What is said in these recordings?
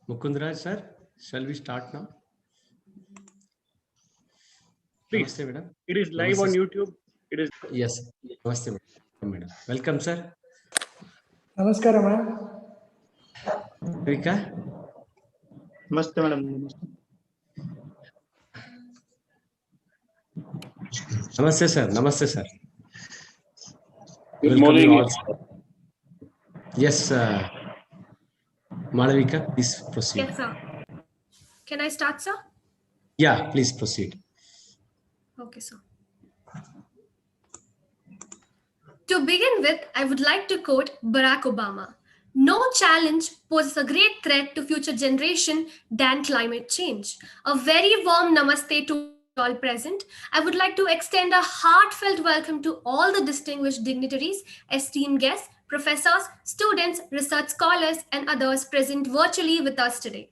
Mukundraj sir, shall we start now? Please. Namaste, madam. It is live Namaste, on sir. YouTube. It is. Yes. Namaste, madam. Welcome, sir. Namaskara, madam. Vika? Namaste, madam. Namaste, sir. Namaste, sir. Good Welcome morning. you all, sir. Yes, Malavika, please proceed. Yes, sir. Can I start, sir? Yeah, please proceed. Okay, sir. To begin with, I would like to quote Barack Obama. No challenge poses a great threat to future generation than climate change. A very warm namaste to all present. I would like to extend a heartfelt welcome to all the distinguished dignitaries, esteemed guests, professors, students, research scholars, and others present virtually with us today.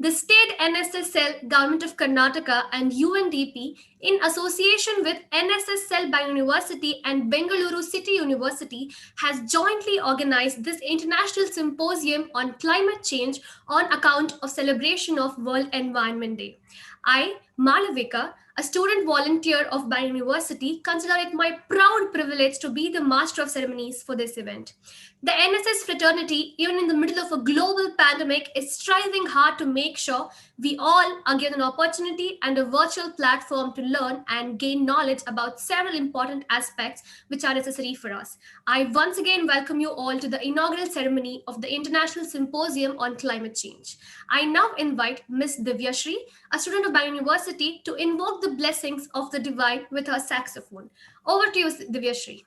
The State NSS Cell, Government of Karnataka, and UNDP, in association with NSS Cell by University and Bengaluru City University, has jointly organized this international symposium on climate change on account of celebration of World Environment Day. I, Malavika, a student volunteer of Bangalore University, consider it my proud privilege to be the master of ceremonies for this event. The NSS fraternity, even in the middle of a global pandemic, is striving hard to make sure we all are given an opportunity and a virtual platform to learn and gain knowledge about several important aspects which are necessary for us. I once again welcome you all to the inaugural ceremony of the International Symposium on Climate Change. I now invite Ms. Divashree, a student of Bangalore University, to invoke the blessings of the divine with her saxophone. Over to you, Divashree.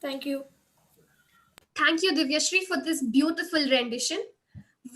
Thank you. Thank you, Divashree, for this beautiful rendition.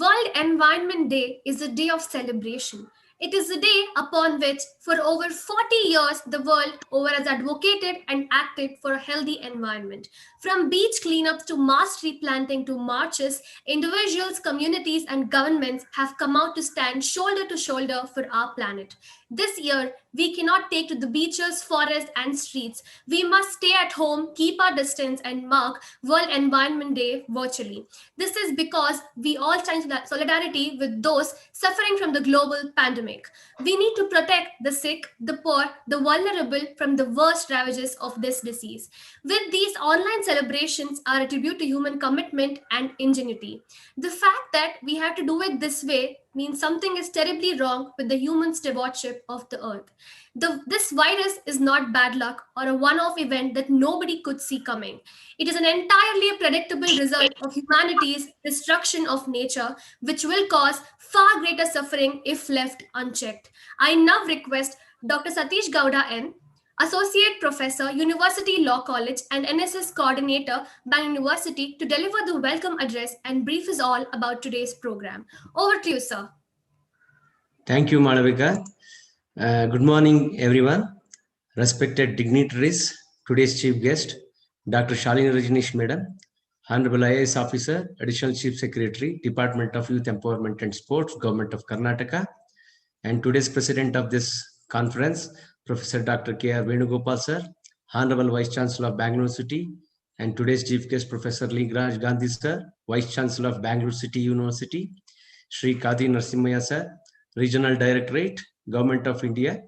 World Environment Day is a day of celebration. It is a day upon which, for over 40 years, the world over has advocated and acted for a healthy environment. From beach cleanups to mass tree planting to marches, individuals, communities, and governments have come out to stand shoulder to shoulder for our planet. This year, we cannot take to the beaches, forests, and streets. We must stay at home, keep our distance, and mark World Environment Day virtually. This is because we all stand in solidarity with those suffering from the global pandemic. We need to protect the sick, the poor, the vulnerable from the worst ravages of this disease. With these online celebrations are a tribute to human commitment and ingenuity. The fact that we have to do it this way means something is terribly wrong with the human stewardship of the earth. This virus is not bad luck or a one off event that nobody could see coming. It is an entirely predictable result of humanity's destruction of nature, which will cause far greater suffering if left unchecked. I now request Dr. Satish Gowda N., Associate Professor, University Law College and NSS Coordinator, Bangalore University, to deliver the welcome address and brief us all about today's program. Over to you, sir. Thank you, Malavika. Good morning, everyone. Respected dignitaries, today's chief guest, Dr. Shalini Rajneesh Madam, Honorable IAS Officer, Additional Chief Secretary, Department of Youth Empowerment and Sports, Government of Karnataka, and today's President of this conference, Professor Dr. K.R. Venugopal Sir, Honorable Vice Chancellor of Bangalore City, and today's chief guest, Professor Lingaraj Gandhi Sir, Vice Chancellor of Bangalore City University, Shri Khadri Narasimhaiah Sir, Regional Directorate, Government of India,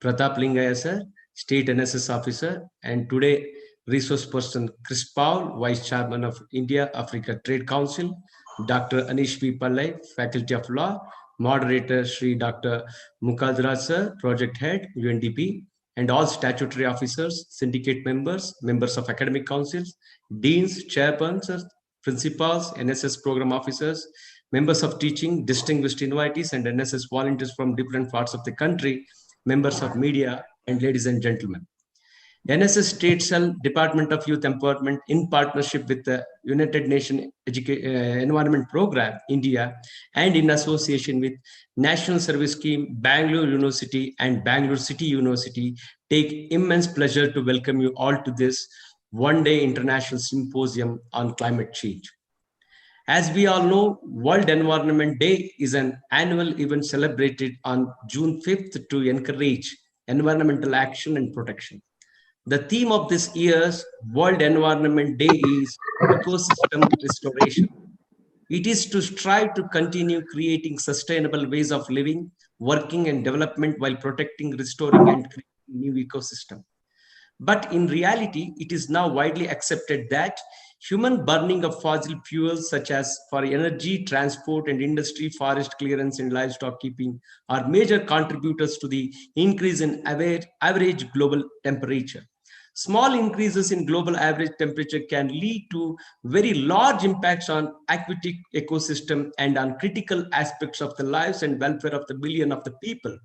Prataph Lingaiah Sir, State NSS Officer, and today Resource Person Chris Pohl, Vice Chairman of India Africa Trade Council, Dr. Aneesh P. Pillai, Faculty of Law, Moderator Shri Dr. Mukund Sir, Project Head, UNDP, and all statutory officers, syndicate members, members of academic councils, deans, chairpersons, principals, NSS program officers, members of teaching, distinguished invitees, and NSS volunteers from different parts of the country, members of media, and ladies and gentlemen. NSS State Cell, Department of Youth Empowerment, in partnership with the United Nations Environment Program, India, and in association with National Service Scheme, Bangalore University and Bangalore City University, take immense pleasure to welcome you all to this one-day international symposium on climate change. As we all know, World Environment Day is an annual event celebrated on June 5th to encourage environmental action and protection. The theme of this year's World Environment Day is ecosystem restoration. It is to strive to continue creating sustainable ways of living, working, and development while protecting, restoring, and creating new ecosystem. But in reality, it is now widely accepted that human burning of fossil fuels such as for energy, transport, and industry, forest clearance, and livestock keeping are major contributors to the increase in average global temperature. Small increases in global average temperature can lead to very large impacts on aquatic ecosystem and on critical aspects of the lives and welfare of the billion of the people.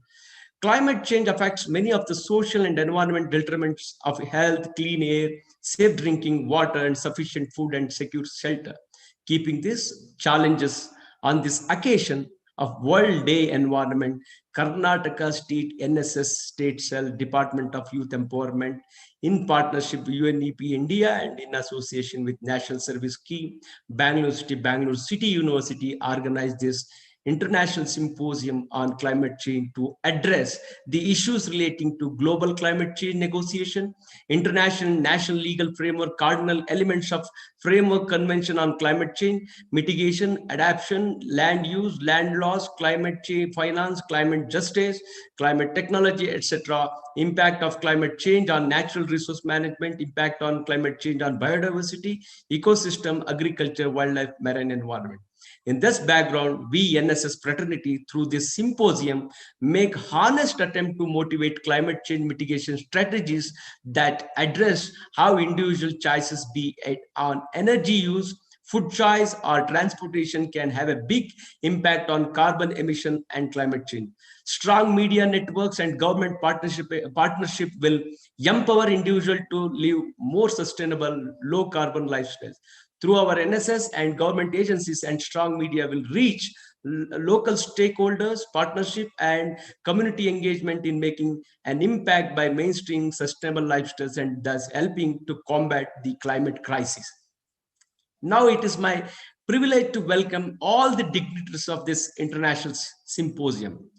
Climate change affects many of the social and environmental determinants of health, clean air, safe drinking water, and sufficient food and secure shelter. Keeping these challenges on this occasion of World Day Environment, Karnataka State NSS State Cell, Department of Youth Empowerment, in partnership with UNDP India and in association with National Service Scheme, Bangalore City University organized this International Symposium on Climate Change to address the issues relating to global climate change negotiation, international national legal framework, cardinal elements of Framework Convention on Climate Change, mitigation, adaptation, land use, land loss, climate change, finance, climate justice, climate technology, etc., impact of climate change on natural resource management, impact on climate change on biodiversity, ecosystem, agriculture, wildlife, marine environment. In this background, we NSS fraternity through this symposium make honest attempt to motivate climate change mitigation strategies that address how individual choices be on energy use, food choice, or transportation can have a big impact on carbon emission and climate change. Strong media networks and government partnership will empower individuals to live more sustainable, low carbon lifestyles. Through our NSS and government agencies and strong media will reach local stakeholders, partnership, and community engagement in making an impact by mainstreaming sustainable lifestyles and thus helping to combat the climate crisis. Now it is my privilege to welcome all the dignitaries of this international symposium.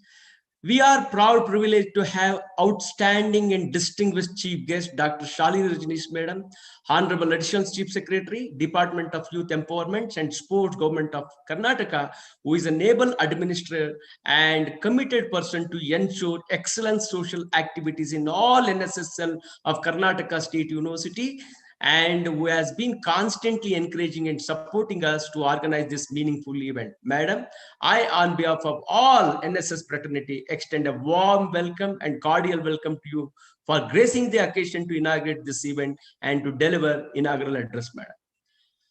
We are proud privileged to have outstanding and distinguished chief guest, Dr. Shalini Rajneesh Madam, Honorable Additional Chief Secretary, Department of Youth Empowerment and Sports, Government of Karnataka, who is an able administrator and committed person to ensure excellent social activities in all NSSL of Karnataka State University, and who has been constantly encouraging and supporting us to organize this meaningful event. Madam, I, on behalf of all NSS fraternity, extend a warm welcome and cordial welcome to you for gracing the occasion to inaugurate this event and to deliver inaugural address, Madam.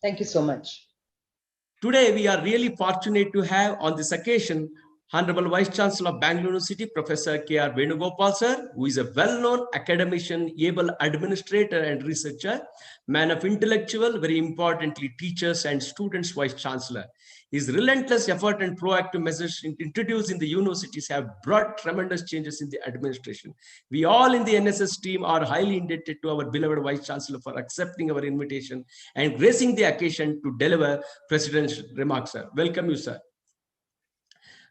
Thank you so much. Today, we are really fortunate to have on this occasion Honorable Vice Chancellor of Bangalore University, Professor K.R. Venugopal, sir, who is a well-known academician, able administrator and researcher, man of intellectual, very importantly, teachers and students, Vice Chancellor. His relentless effort and proactive measures introduced in the universities have brought tremendous changes in the administration. We all in the NSS team are highly indebted to our beloved Vice Chancellor for accepting our invitation and gracing the occasion to deliver President's remarks, sir. Welcome you, sir.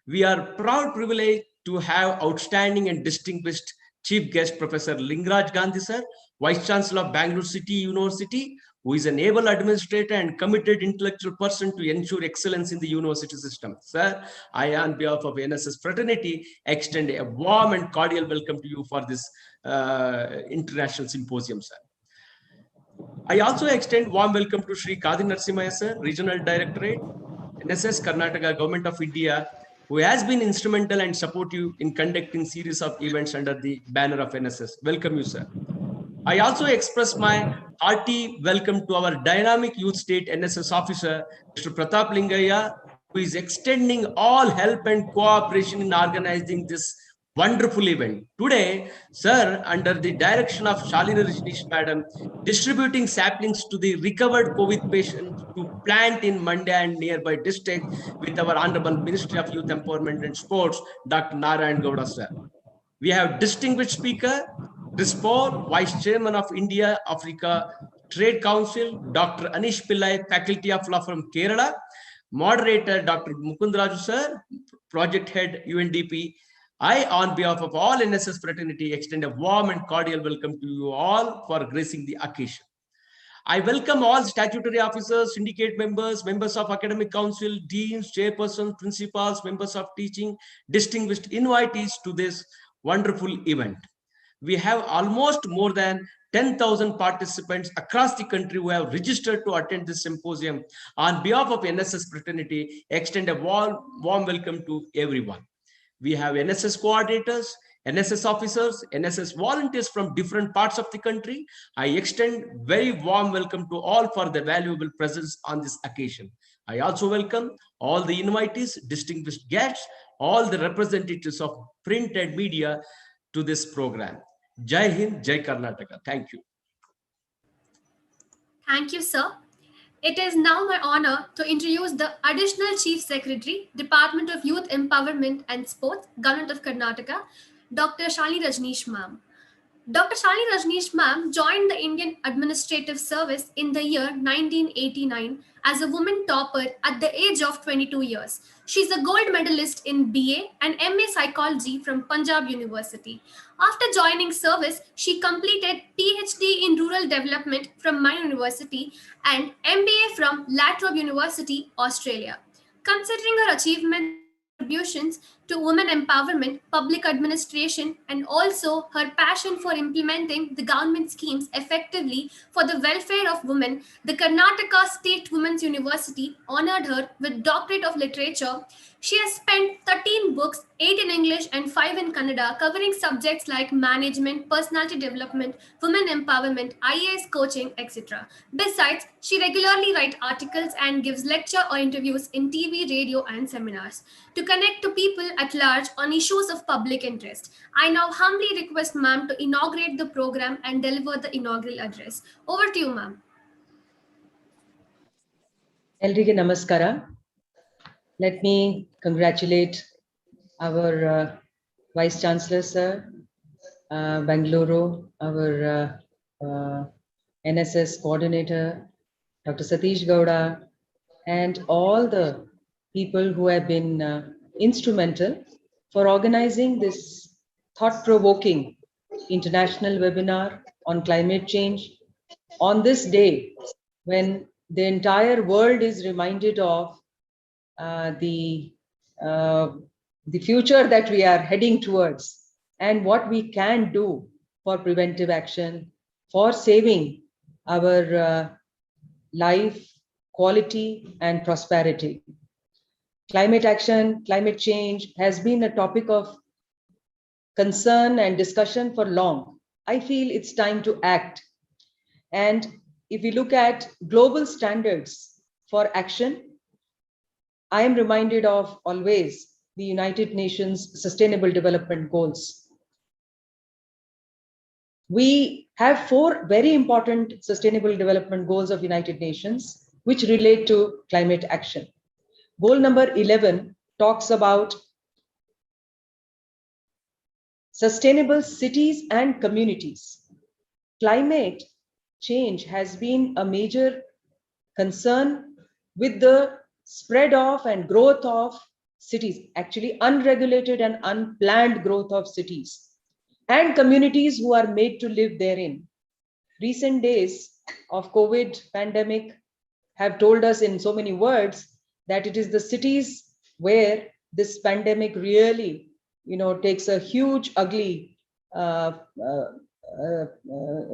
We are proud privileged to have outstanding and distinguished chief guest, Professor Lingaraj Gandhi, sir, Vice Chancellor of Bangalore City University, who is an able administrator and committed intellectual person to ensure excellence in the university system. Sir, I, on behalf of NSS fraternity, extend a warm and cordial welcome to you for this international symposium, sir. I also extend warm welcome to Shri Narasimhaiah, sir, Regional Directorate, NSS Karnataka Government of India, who has been instrumental and supportive in conducting series of events under the banner of NSS. Welcome you, sir. I also express my hearty welcome to our dynamic youth state NSS officer, Mr. Prataph Lingaiah, who is extending all help and cooperation in organizing this wonderful event. Today, sir, under the direction of Shalini Rajneesh Madam, distributing saplings to the recovered COVID patients to plant in Manda and nearby district with our Honorable Ministry of Youth Empowerment and Sports, Dr. Narayan Gowda, sir. We have distinguished speaker, Paul, Vice Chairman of India Africa Trade Council, Dr. Aneesh Pillai, Faculty of Law from Kerala, moderator, Dr. Mukund, sir, Project Head, UNDP. I, on behalf of all NSS fraternity, extend a warm and cordial welcome to you all for gracing the occasion. I welcome all statutory officers, syndicate members, members of academic council, deans, chairpersons, principals, members of teaching, distinguished invitees to this wonderful event. We have almost more than 10,000 participants across the country who have registered to attend this symposium. On behalf of NSS fraternity, extend a warm welcome to everyone. We have NSS coordinators, NSS officers, NSS volunteers from different parts of the country. I extend very warm welcome to all for their valuable presence on this occasion. I also welcome all the invitees, distinguished guests, all the representatives of print and media to this program. Jai Hind, Jai Karnataka. Thank you. Thank you, sir. It is now my honor to introduce the Additional Chief Secretary, Department of Youth Empowerment and Sports, Government of Karnataka, Dr. Shalini Rajneesh ma'am. Dr. Shalini Rajneesh ma'am joined the Indian Administrative Service in the year 1989 as a woman topper at the age of 22 years. She's a gold medalist in BA and MA Psychology from Punjab University. After joining service, she completed PhD in Rural Development from my university and MBA from La Trobe University, Australia. Considering her achievements and contributions to women empowerment, public administration, and also her passion for implementing the government schemes effectively for the welfare of women, the Karnataka State Women's University honored her with Doctorate of Literature. She has spent 13 books, 8 in English and 5 in Kannada, covering subjects like management, personality development, women empowerment, IAS coaching, etc. Besides, she regularly writes articles and gives lecture or interviews in TV, radio, and seminars to connect to people at large on issues of public interest. I now humbly request ma'am to inaugurate the program and deliver the inaugural address. Over to you, ma'am. Elrige Namaskara. Let me congratulate our Vice Chancellor, sir, Bangalore, our NSS coordinator, Dr. Satish Gowda, and all the people who have been instrumental for organizing this thought-provoking international webinar on climate change on this day when the entire world is reminded of the future that we are heading towards and what we can do for preventive action, for saving our life, quality, and prosperity. Climate action, climate change has been a topic of concern and discussion for long. I feel it's time to act. And if we look at global standards for action, I am reminded of always the United Nations Sustainable Development Goals. We have 4 very important Sustainable Development Goals of United Nations, which relate to climate action. Goal number 11 talks about sustainable cities and communities. Climate change has been a major concern with the spread of and growth of cities, actually unregulated and unplanned growth of cities, and communities who are made to live therein. Recent days of COVID pandemic have told us in so many words that it is the cities where this pandemic really, takes a huge, ugly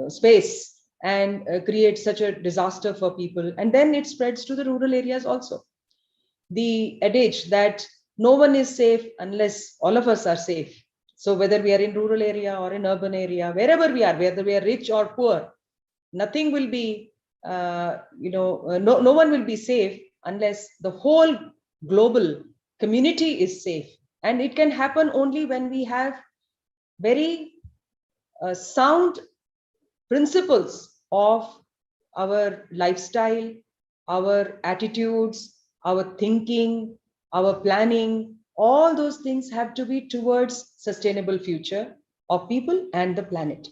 space and creates such a disaster for people. And then it spreads to the rural areas also. The adage that no one is safe unless all of us are safe. So whether we are in rural area or in urban area, wherever we are, whether we are rich or poor, nothing will be, no one will be safe unless the whole global community is safe. And it can happen only when we have very sound principles of our lifestyle, our attitudes, our thinking, our planning. All those things have to be towards sustainable future of people and the planet.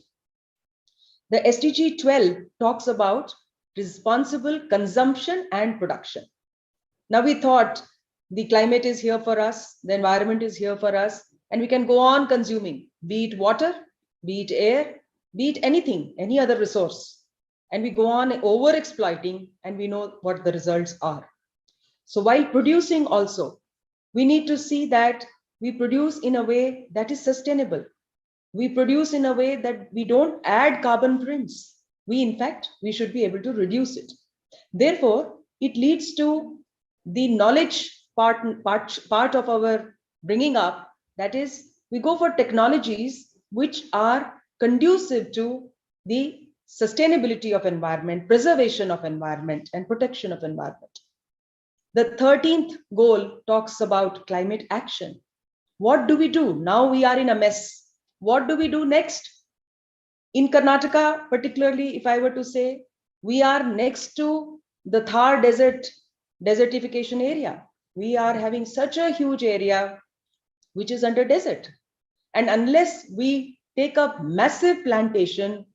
The SDG 12 talks about responsible consumption and production. Now we thought the climate is here for us, the environment is here for us, and we can go on consuming, be it water, be it air, be it anything, any other resource. And we go on over exploiting, and we know what the results are. So while producing also, we need to see that we produce in a way that is sustainable. We produce in a way that we don't add carbon prints. In fact, we should be able to reduce it. Therefore, it leads to the knowledge part of our bringing up. That is, we go for technologies which are conducive to the sustainability of environment, preservation of environment, and protection of environment. The 13th goal talks about climate action. What do we do? Now we are in a mess. What do we do next? In Karnataka, particularly, if I were to say, we are next to the Thar desertification area. We are having such a huge area which is under desert. And unless we take up massive plantation,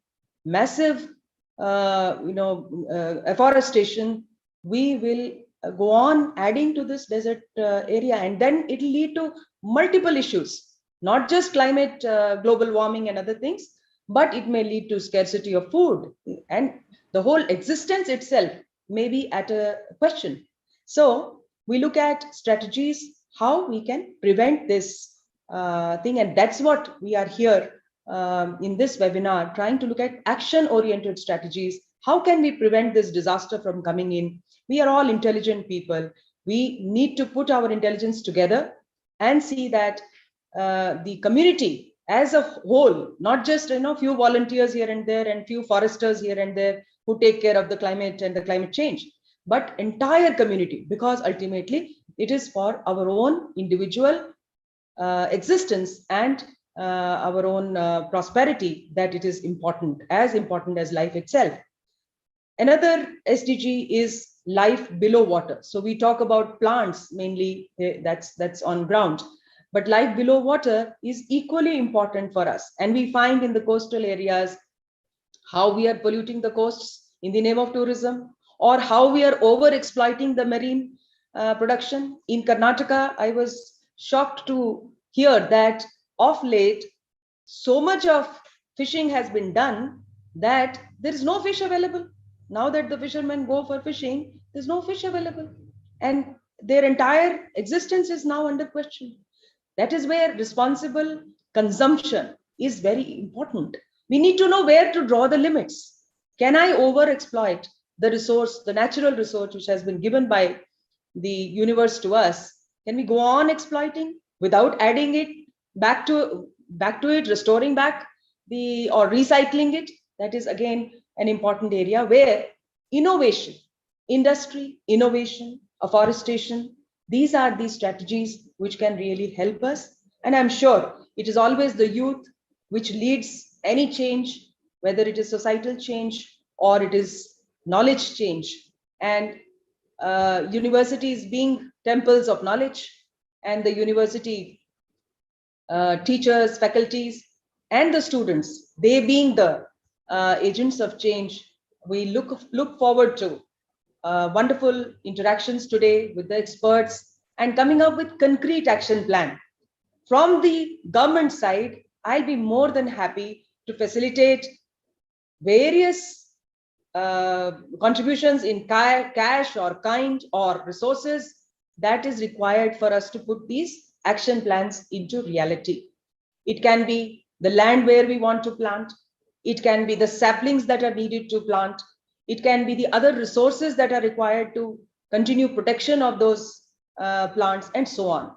massive afforestation, we will go on adding to this desert area, and then it will lead to multiple issues, not just climate, global warming and other things, but it may lead to scarcity of food, and the whole existence itself may be at a question. So we look at strategies, how we can prevent this thing. And that's what we are here in this webinar, trying to look at action-oriented strategies. How can we prevent this disaster from coming in? We are all intelligent people. We need to put our intelligence together and see that the community as a whole, not just few volunteers here and there and few foresters here and there who take care of the climate and the climate change, but entire community, because ultimately it is for our own individual existence and our own prosperity that it is important as life itself. Another SDG is life below water. So we talk about plants mainly, that's on ground, but life below water is equally important for us. And we find in the coastal areas how we are polluting the coasts in the name of tourism, or how we are over exploiting the marine production. In Karnataka, I was shocked to hear that of late, so much of fishing has been done that there is no fish available. Now that the fishermen go for fishing, there's no fish available. And their entire existence is now under question. That is where responsible consumption is very important. We need to know where to draw the limits. Can I over exploit the resource, the natural resource which has been given by the universe to us? Can we go on exploiting without adding it back to it, restoring back or recycling it? That is again an important area where innovation, industry, innovation, afforestation, these are the strategies which can really help us. And I'm sure it is always the youth which leads any change, whether it is societal change or it is knowledge change. And universities being temples of knowledge, and the university teachers, faculties, and the students, they being the agents of change. We look forward to wonderful interactions today with the experts and coming up with concrete action plan. From the government side, I'll be more than happy to facilitate various contributions in cash or kind or resources that is required for us to put these action plans into reality. It can be the land where we want to plant. It can be the saplings that are needed to plant. It can be the other resources that are required to continue protection of those plants, and so on.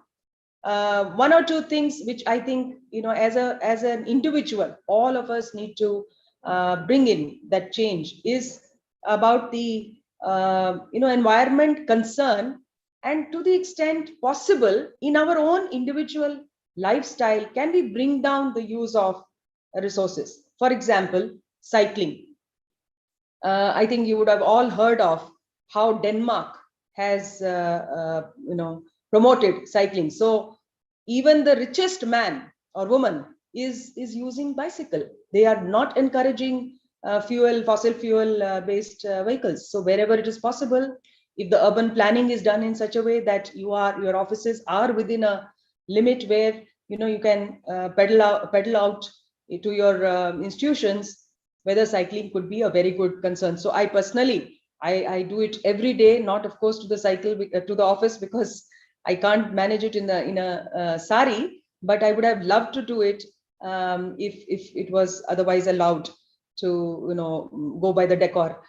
One or two things which I think, as an individual, all of us need to bring in that change is about the environment concern, and to the extent possible in our own individual lifestyle, can we bring down the use of resources? For example, cycling. I think you would have all heard of how Denmark has promoted cycling. So even the richest man or woman is using bicycle. They are not encouraging fossil fuel based vehicles. So wherever it is possible, if the urban planning is done in such a way that your offices are within a limit where you can pedal out to your institutions, whether cycling could be a very good concern. So I personally, I do it every day, not of course to the office, because I can't manage it in a sari, but I would have loved to do it if it was otherwise allowed to go by the decor.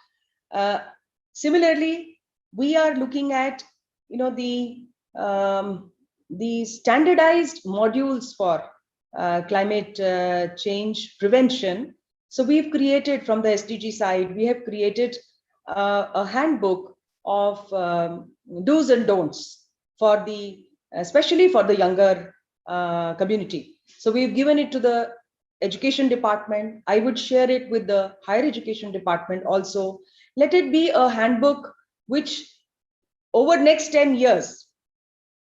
Similarly, we are looking at the standardized modules for climate change prevention. So we've created, from the SDG side, we have created a handbook of do's and don'ts for especially for the younger community. So we've given it to the education department. I would share it with the higher education department also. Let it be a handbook which over next 10 years,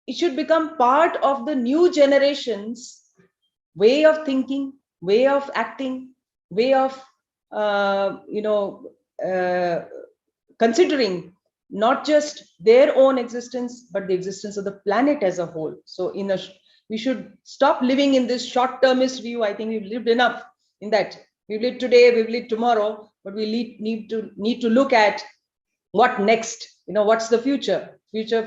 it should become part of the new generation's way of thinking, way of acting, way of considering not just their own existence, but the existence of the planet as a whole. So we should stop living in this short-termist view. I think we've lived enough in that. We've lived today, we've lived tomorrow, but we need to look at what next. What's the future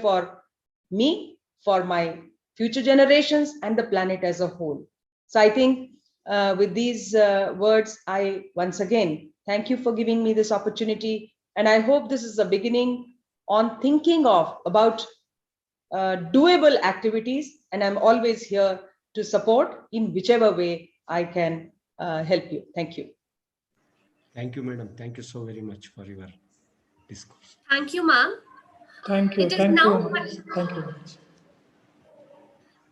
for me, for my future generations and the planet as a whole. So I think with these words, I once again thank you for giving me this opportunity. And I hope this is a beginning on thinking about doable activities. And I'm always here to support in whichever way I can help you. Thank you. Thank you, madam. Thank you so very much for your discourse. Thank you, ma'am. Thank you. It is Thank now you. my- Thank you.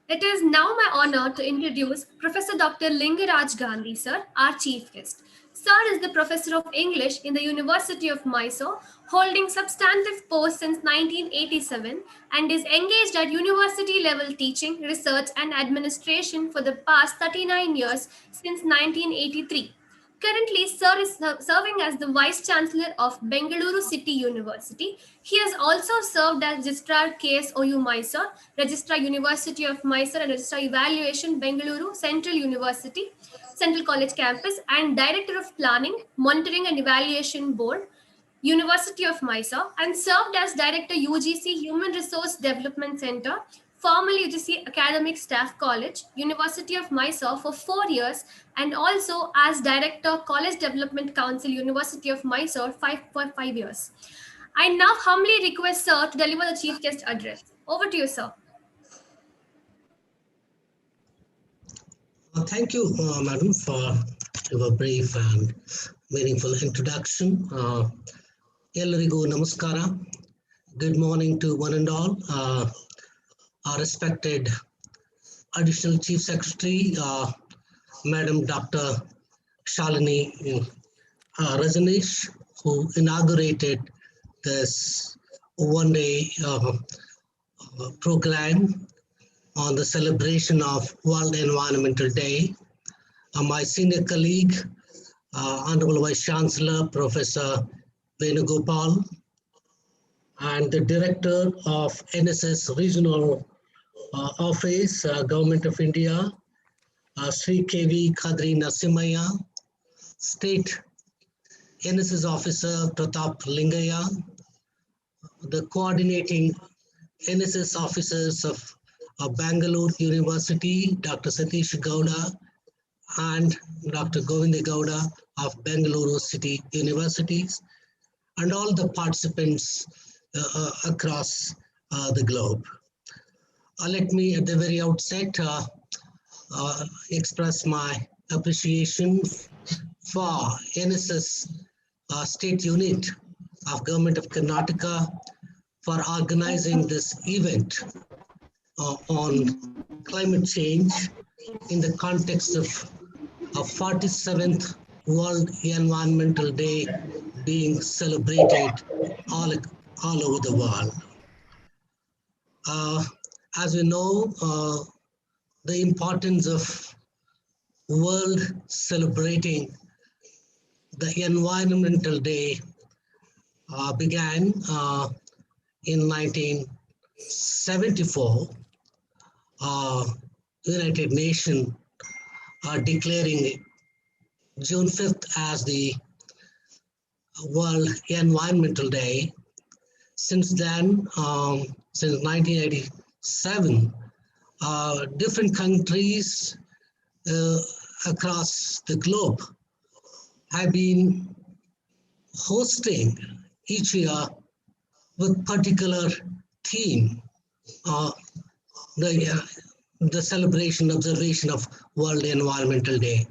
It is now my honor to introduce Professor Dr. Lingaraj Gandhi, sir, our chief guest. Sir is the Professor of English in the University of Mysore, holding substantive posts since 1987 and is engaged at university level teaching, research and administration for the past 39 years since 1983. Currently, Sir is serving as the Vice Chancellor of Bengaluru City University. He has also served as Registrar KSOU Mysore, Registrar University of Mysore and Registrar Evaluation Bengaluru Central University, Central College Campus, and Director of Planning, Monitoring and Evaluation Board, University of Mysore, and served as Director UGC Human Resource Development Center, formerly UGC Academic Staff College, University of Mysore for 4 years, and also as Director College Development Council, University of Mysore for 5 years. I now humbly request Sir to deliver the Chief Guest address. Over to you, Sir. Thank you, Madam, for your brief and meaningful introduction. Ellarigu namaskara. Good morning to one and all. Our respected Additional Chief Secretary, Madam Dr. Shalini Rajneesh, who inaugurated this one-day program on the celebration of World Environmental Day. My senior colleague, Honorable Vice Chancellor, Professor Venugopal, and the Director of NSS Regional Office, Government of India, Shri Khadri Narasimhaiah, State NSS Officer Prataph Lingaiah, the coordinating NSS officers of Bangalore University, Dr. Satish Gowda, and Dr. Gowda of Bangalore City Universities, and all the participants across the globe. Let me at the very outset express my appreciation for NSS State Unit of Government of Karnataka for organizing this event on climate change in the context of 47th World Environmental Day being celebrated all over the world. As we know, the importance of world celebrating the Environmental Day began in 1974. United Nations declaring June 5th as the World Environmental Day. Since then, since 1987, different countries across the globe have been hosting each year with particular theme, the celebration, observation of World Environmental Day.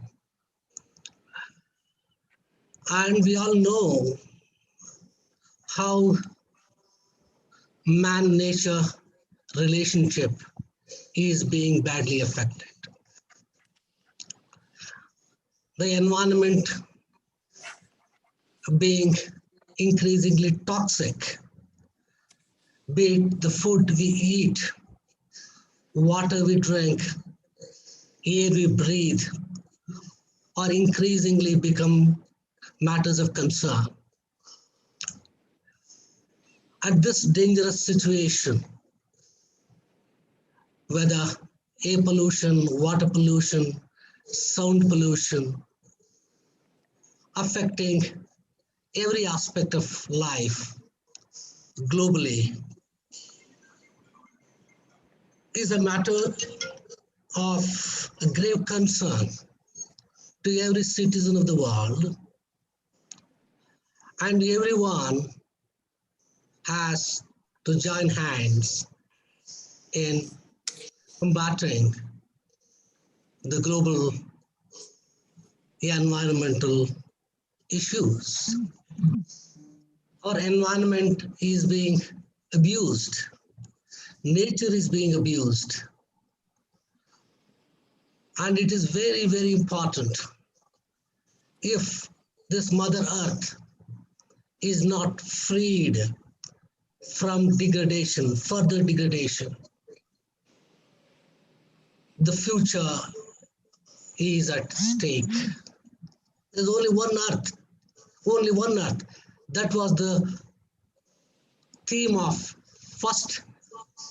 And we all know how man-nature relationship is being badly affected. The environment being increasingly toxic, be it the food we eat, water we drink, air we breathe, or increasingly become matters of concern. At this dangerous situation, whether air pollution, water pollution, sound pollution, affecting every aspect of life globally, is a matter of a grave concern to every citizen of the world, and everyone has to join hands in combating the global environmental issues. Our environment is being abused. Nature is being abused. And it is very, very important if this Mother Earth is not freed from degradation, further degradation, the future is at stake. There's only one Earth, only one Earth. That was the theme of first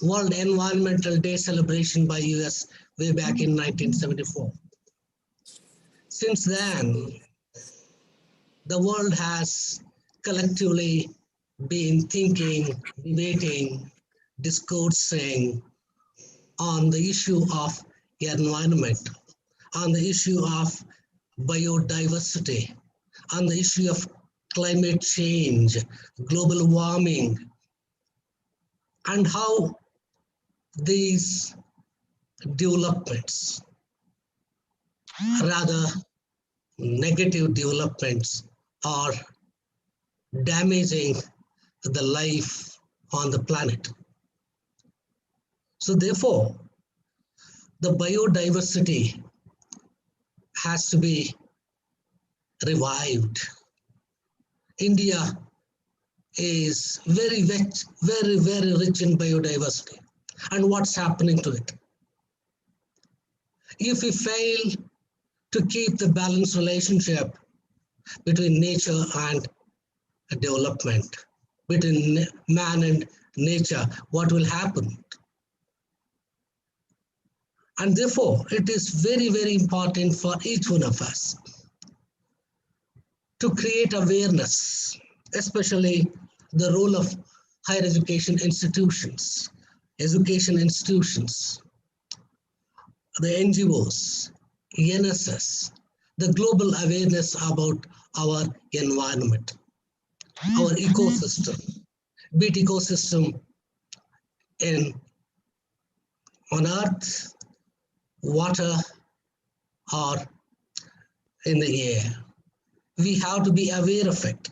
World Environmental Day celebration by US way back in 1974. Since then, the world has collectively been thinking, debating, discoursing on the issue of environment, on the issue of biodiversity, on the issue of climate change, global warming, and how these developments, rather negative developments, are damaging the life on the planet. So therefore, the biodiversity has to be revived. India is very rich, very rich in biodiversity. And what's happening to it? If we fail to keep the balanced relationship between nature and development, between man and nature, what will happen? And therefore, it is very, very important for each one of us to create awareness, especially the role of higher education institutions, the NGOs, NSS, the global awareness about our environment, our ecosystem, be it ecosystem on earth, water, or in the air. We have to be aware of it.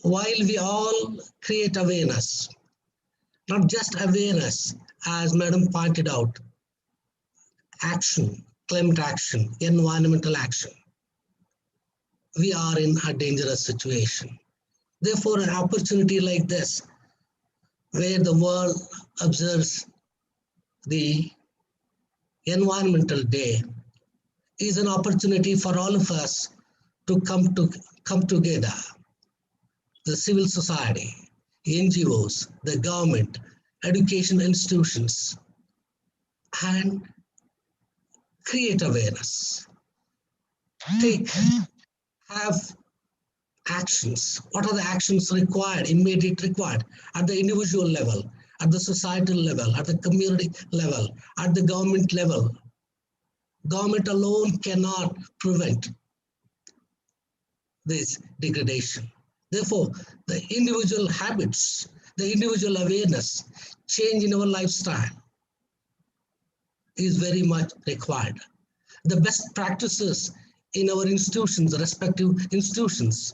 While we all create awareness, not just awareness, as Madam pointed out, action, climate action, environmental action, we are in a dangerous situation. Therefore, an opportunity like this, where the world observes the Environmental Day, is an opportunity for all of us to come together. The civil society, NGOs, the government, education institutions, and create awareness. Have actions. What are the actions required, immediate required, at the individual level, at the societal level, at the community level, at the government level? Government alone cannot prevent this degradation. Therefore, the individual habits, the individual awareness, change in our lifestyle is very much required. The best practices in our institutions, respective institutions,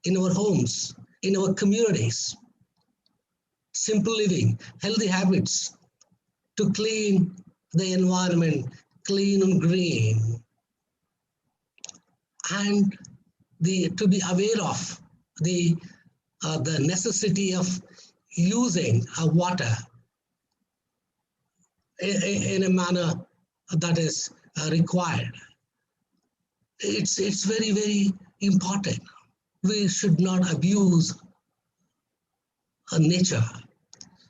in our homes, in our communities, simple living, healthy habits to clean the environment, clean and green, and to be aware of the necessity of using water in a manner that is required. It's very, very important. We should not abuse nature.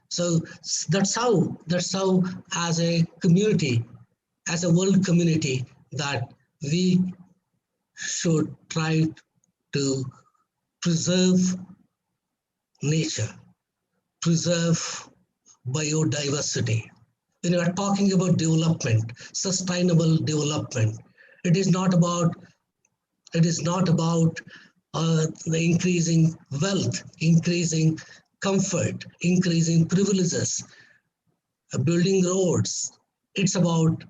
So that's how as a community, as a world community, that we should try to preserve nature, preserve biodiversity. when you are talking about development, sustainable development, it is not about the increasing wealth, increasing comfort, increasing privileges, building roads. It's about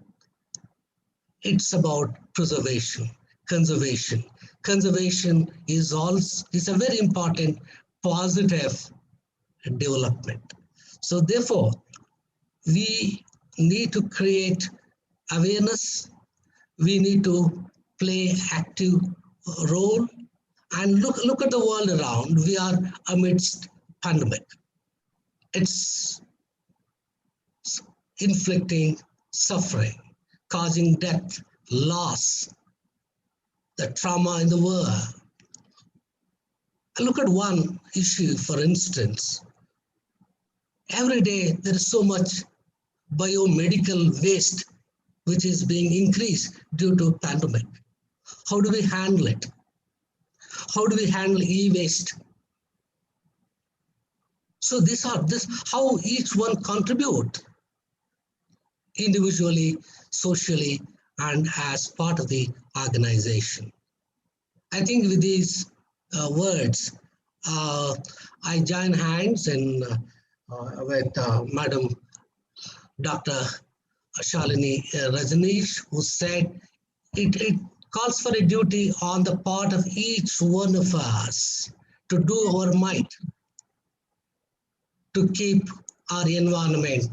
preservation, conservation. Conservation is a very important positive development. So therefore, we need to create awareness. We need to play active role and look at the world around. We are amidst pandemic. It's inflicting suffering, causing death, loss, the trauma in the world. Look at one issue, for instance. Every day there is so much biomedical waste which is being increased due to pandemic. How do we handle it? How do we handle e-waste? So how each one contribute individually, socially, and as part of the organization. I think with these words, I join hands with Madam Dr. Shalini Rajneesh, who said it calls for a duty on the part of each one of us to do our might to keep our environment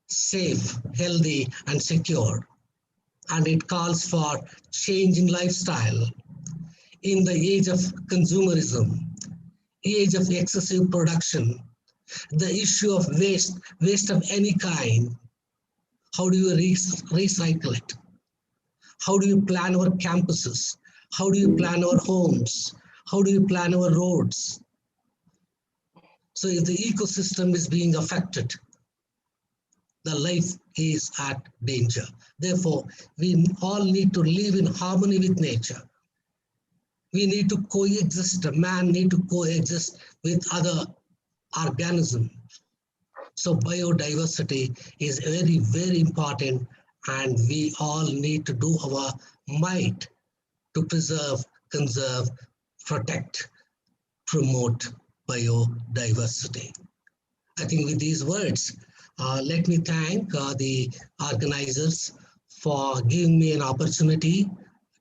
safe, healthy, and secure. And it calls for changing lifestyle in the age of consumerism, age of excessive production, the issue of waste of any kind. How do you recycle it? How do you plan our campuses? How do you plan our homes? How do you plan our roads? So if the ecosystem is being affected, the life is at danger. Therefore, we all need to live in harmony with nature. We need to coexist. Man need to coexist with other organisms. So biodiversity is very, very important, and we all need to do our might to preserve, conserve, protect, promote biodiversity. I think with these words, let me thank the organizers for giving me an opportunity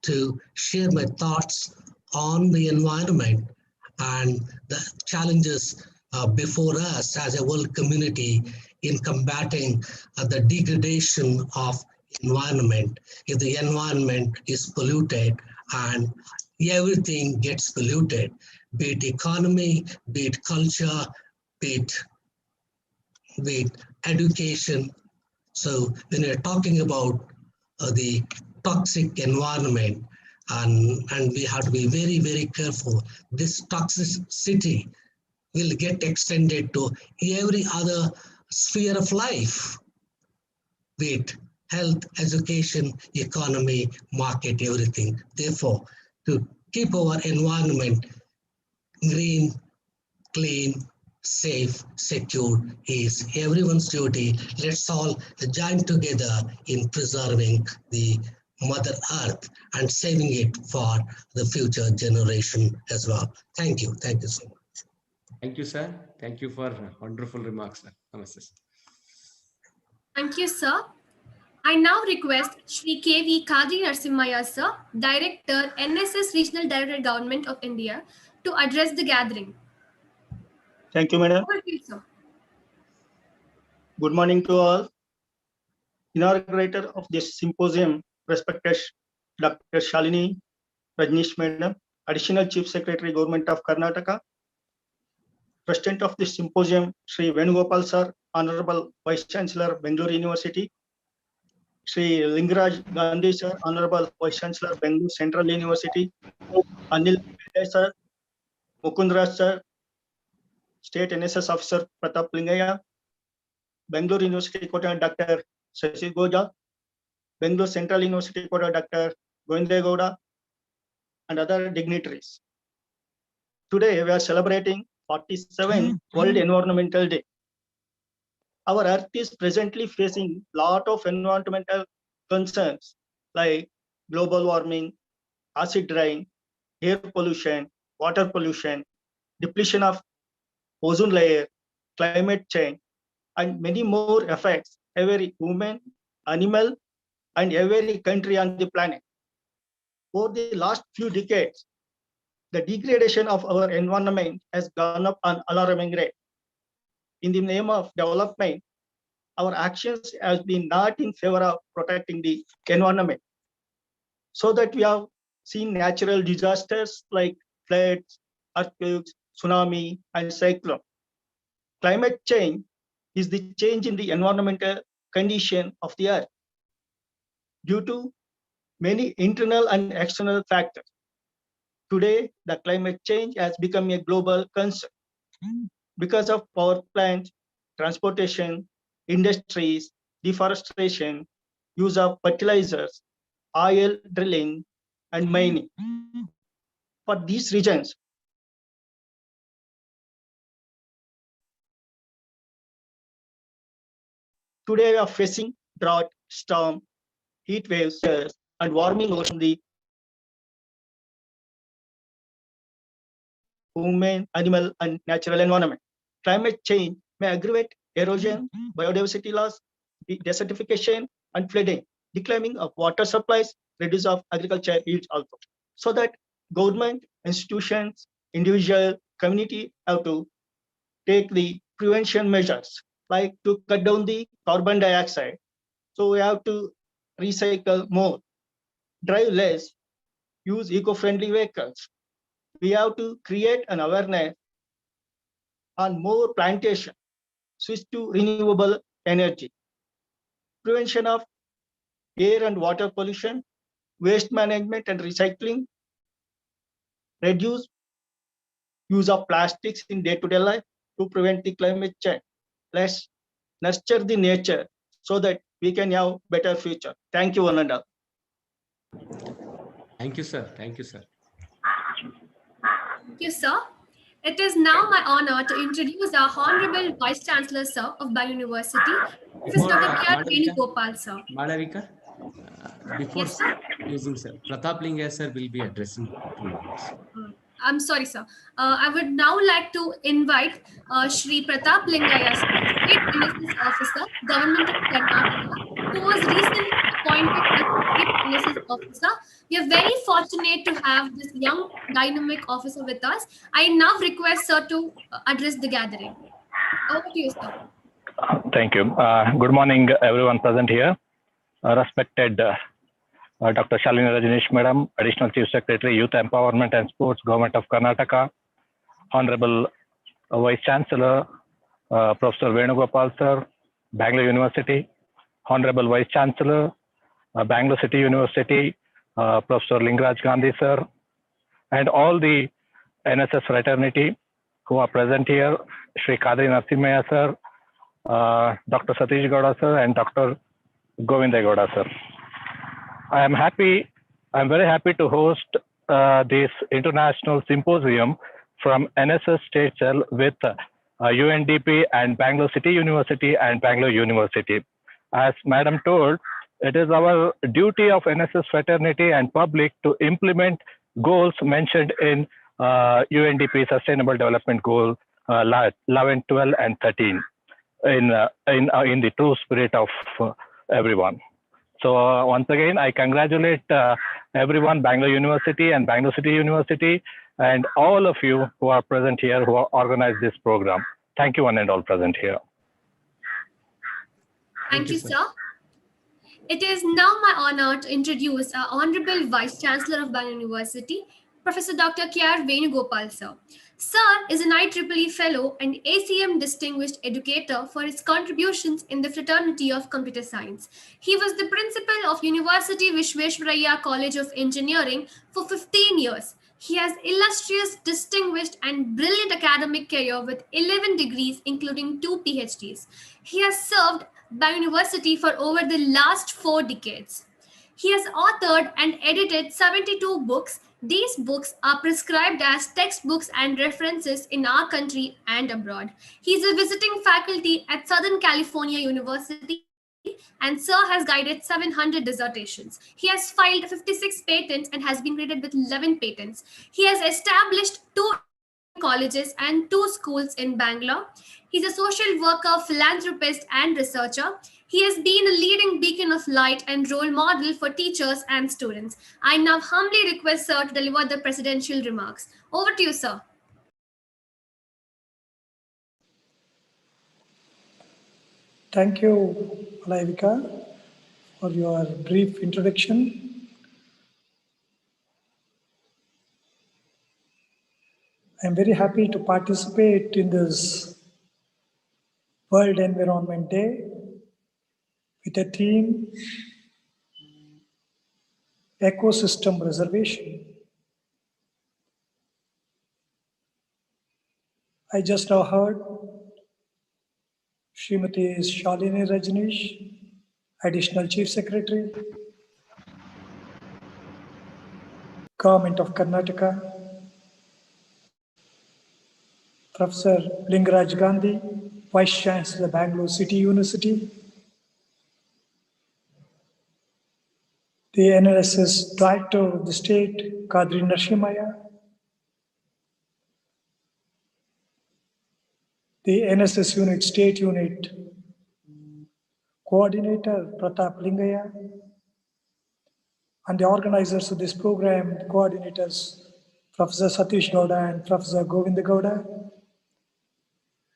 to share my thoughts on the environment and the challenges before us as a world community in combating the degradation of environment. If the environment is polluted and everything gets polluted, be it economy, be it culture, be it education. So when we're talking about the toxic environment, and we have to be very, very careful, this toxicity will get extended to every other sphere of life, be it health, education, economy, market, everything. Therefore, to keep our environment green, clean, safe, secure is everyone's duty. Let's all join together in preserving the Mother Earth and saving it for the future generation as well. Thank you. Thank you so much. Thank you, sir. Thank you for wonderful remarks, sir. Namaste. Thank you, sir. I now request Shri K.V. Khadri Narasimhaiah, sir, Director, NSS Regional Director, Government of India, to address the gathering. Thank you, madam. Over to you, sir. Good morning to all. Inaugurator of this symposium, respected Dr. Shalini Rajneesh, madam, Additional Chief Secretary, Government of Karnataka. President of this symposium, Shri Venugopal, sir, Honorable Vice Chancellor, Bangalore University. Shri Lingaraj Gandhi, sir, Honorable Vice Chancellor, Bangalore Central University. Pillai, sir, Mukund, sir, State NSS Officer, Prataph Lingaiah. Bangalore University Quota, Dr. Satish Gowda. Bangalore Central University Quota, Dr. Gowda, and other dignitaries. Today, we are celebrating 47th World Environmental Day. our Earth is presently facing a lot of environmental concerns like global warming, acid rain, air pollution, water pollution, depletion of ozone layer, climate change, and many more affects every human, animal, and every country on the planet. Over the last few decades, the degradation of our environment has gone up an alarming rate. In the name of development, our actions have been not in favor of protecting the environment. So that we have seen natural disasters like floods, earthquakes, tsunami, and cyclone. Climate change is the change in the environmental condition of the earth due to many internal and external factors. Today, the climate change has become a global concern because of power plants, transportation, industries, deforestation, use of fertilizers, oil drilling, and mining. For these reasons, today we are facing drought, storm, heat waves, and warming ocean, the human, animal, and natural environment. Climate change may aggravate erosion, biodiversity loss, desertification, and flooding, declining of water supplies, reduce of agriculture yields also. So that government, institutions, individual, community have to take the prevention measures, like to cut down the carbon dioxide. So we have to recycle more, drive less, use eco-friendly vehicles. We have to create an awareness on more plantation, switch to renewable energy, prevention of air and water pollution, waste management and recycling, reduce use of plastics in day-to-day life to prevent the climate change. Let's nurture the nature so that we can have better future. Thank you, one and all. Thank you, sir. Thank you, sir. Thank you, sir. It is now my honor to introduce our Honorable Vice Chancellor, sir, of Bangalore University, Professor Dr. Kiran Venugopal, sir. Malavika, before Yes, sir. using sir, Prataph Lingaiah sir will be addressing 2 minutes. I'm sorry, sir. I would now like to invite Shri Prataph Lingaiah, State NSS Officer, Government of Karnataka, who was recently appointed as State NSS Officer. We are very fortunate to have this young, dynamic officer with us. I now request sir to address the gathering. Over to you, sir. Thank you. Good morning, everyone present here. Respected Dr. Shalini Rajneesh Madam, Additional Chief Secretary, Youth Empowerment and Sports, Government of Karnataka, Honorable Vice Chancellor, Professor Venugopal Sir, Bangalore University, Honorable Vice Chancellor, Bangalore City University, Professor Lingaraj Gandhi Sir, and all the NSS fraternity who are present here, Shri Khadri Narasimhaiah Sir, Dr. Satish Gowda Sir, and Dr. Gowda Sir. I'm very happy to host this international symposium from NSS State Cell with UNDP and Bangalore City University and Bangalore University. As Madam told, it is our duty of NSS fraternity and public to implement goals mentioned in UNDP Sustainable Development Goal 11, 12, and 13 in the true spirit of everyone. So once again, I congratulate everyone, Bangalore University and Bangalore City University, and all of you who are present here who organized this program. Thank you, one and all present here. Thank you, sir. It is now my honor to introduce our Honorable Vice Chancellor of Bangalore University, Professor Dr. Kiran Venugopal, sir. Sir is an IEEE Fellow and ACM Distinguished Educator for his contributions in the fraternity of computer science. He was the principal of University Vishveshwaraya College of Engineering for 15 years. He has illustrious, distinguished, and brilliant academic career with 11 degrees, including 2 PhDs. He has served Bangalore University for over the last 4 decades. He has authored and edited 72 books. These books are prescribed as textbooks and references in our country and abroad. He is a visiting faculty at Southern California University, and Sir has guided 700 dissertations. He has filed 56 patents and has been graded with 11 patents. He has established 2 engineering colleges and 2 schools in Bangalore. He's a social worker, philanthropist, and researcher. He has been a leading beacon of light and role model for teachers and students. I now humbly request Sir to deliver the presidential remarks. Over to you, Sir. Thank you, Alaivika, for your brief introduction. I'm very happy to participate in this World Environment Day with a theme, Ecosystem Preservation. I just now heard Srimati Shalini Rajneesh, Additional Chief Secretary, Government of Karnataka, Professor Lingaraj Gandhi, Vice Chancellor, Bangalore City University, the NLSS Director of the State, Khadri Narasimhaiah, the NSS Unit State Unit Coordinator, Prataph Lingaiah, and the organizers of this program, coordinators, Professor Satish Gowda and Professor Gowda,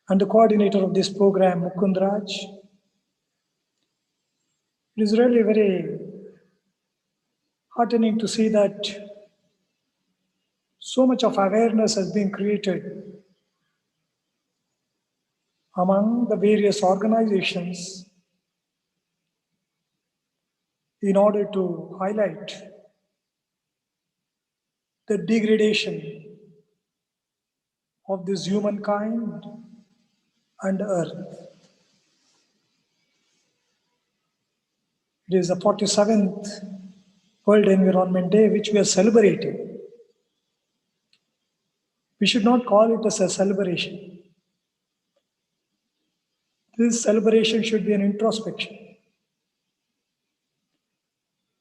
and the coordinator of this program, Mukund. It is really very heartening to see that so much of awareness has been created among the various organizations in order to highlight the degradation of this humankind and earth. It is the 47th World Environment Day, which we are celebrating. We should not call it as a celebration. This celebration should be an introspection.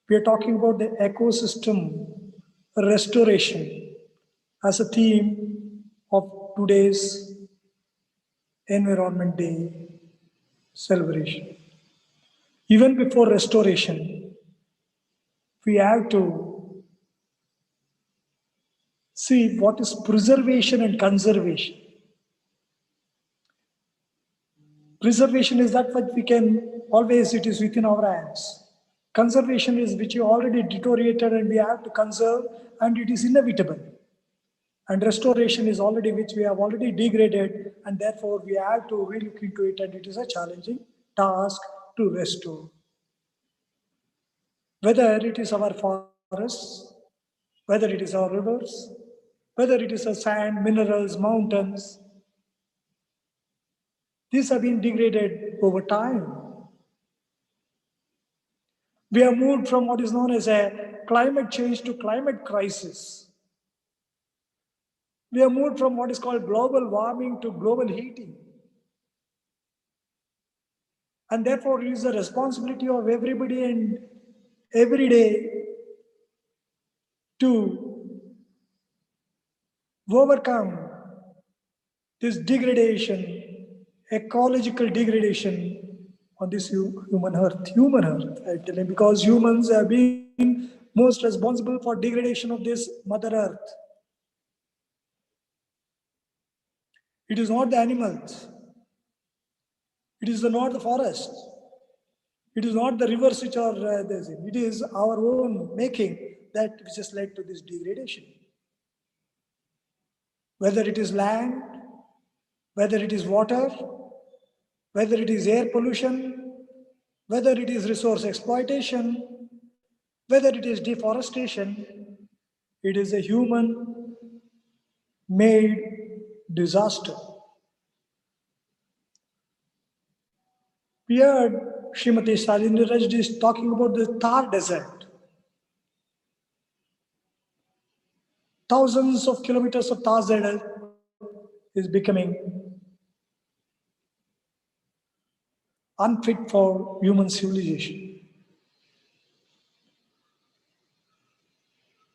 We are talking about the ecosystem restoration as a theme of today's Environment Day celebration. Even before restoration, we have to see what is preservation and conservation. Preservation is that what we can always, it is within our hands. Conservation is which you already deteriorated and we have to conserve, and it is inevitable. And restoration is already which we have already degraded, and therefore we have to relook into it, and it is a challenging task to restore. Whether it is our forests, whether it is our rivers, whether it is our sand, minerals, mountains, these have been degraded over time. We have moved from what is known as a climate change to climate crisis. We have moved from what is called global warming to global heating. And therefore, it is the responsibility of everybody and every day to overcome this degradation, ecological degradation on this human earth, actually, because humans have been most responsible for degradation of this Mother Earth. It is not the animals. It is not the forest. It is not the rivers which are there. It is our own making that which has led to this degradation. Whether it is land, whether it is water, whether it is air pollution, whether it is resource exploitation, whether it is deforestation, it is a human-made disaster. We heard Srimati Shalini Rajneesh talking about the Thar Desert. thousands of kilometers of tar desert is becoming unfit for human civilization.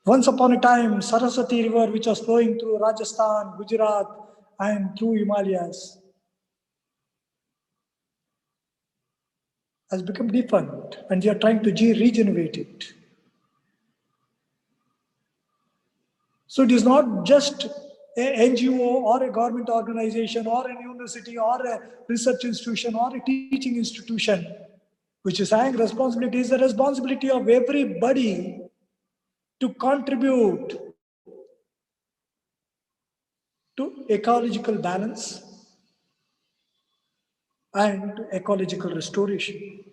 Once upon a time, Saraswati River, which was flowing through Rajasthan, Gujarat, and through Himalayas, has become defunct, and we are trying to regenerate it. So it is not just an NGO or a government organization or a university or a research institution or a teaching institution which is having responsibility. It is the responsibility of everybody to contribute to ecological balance and ecological restoration.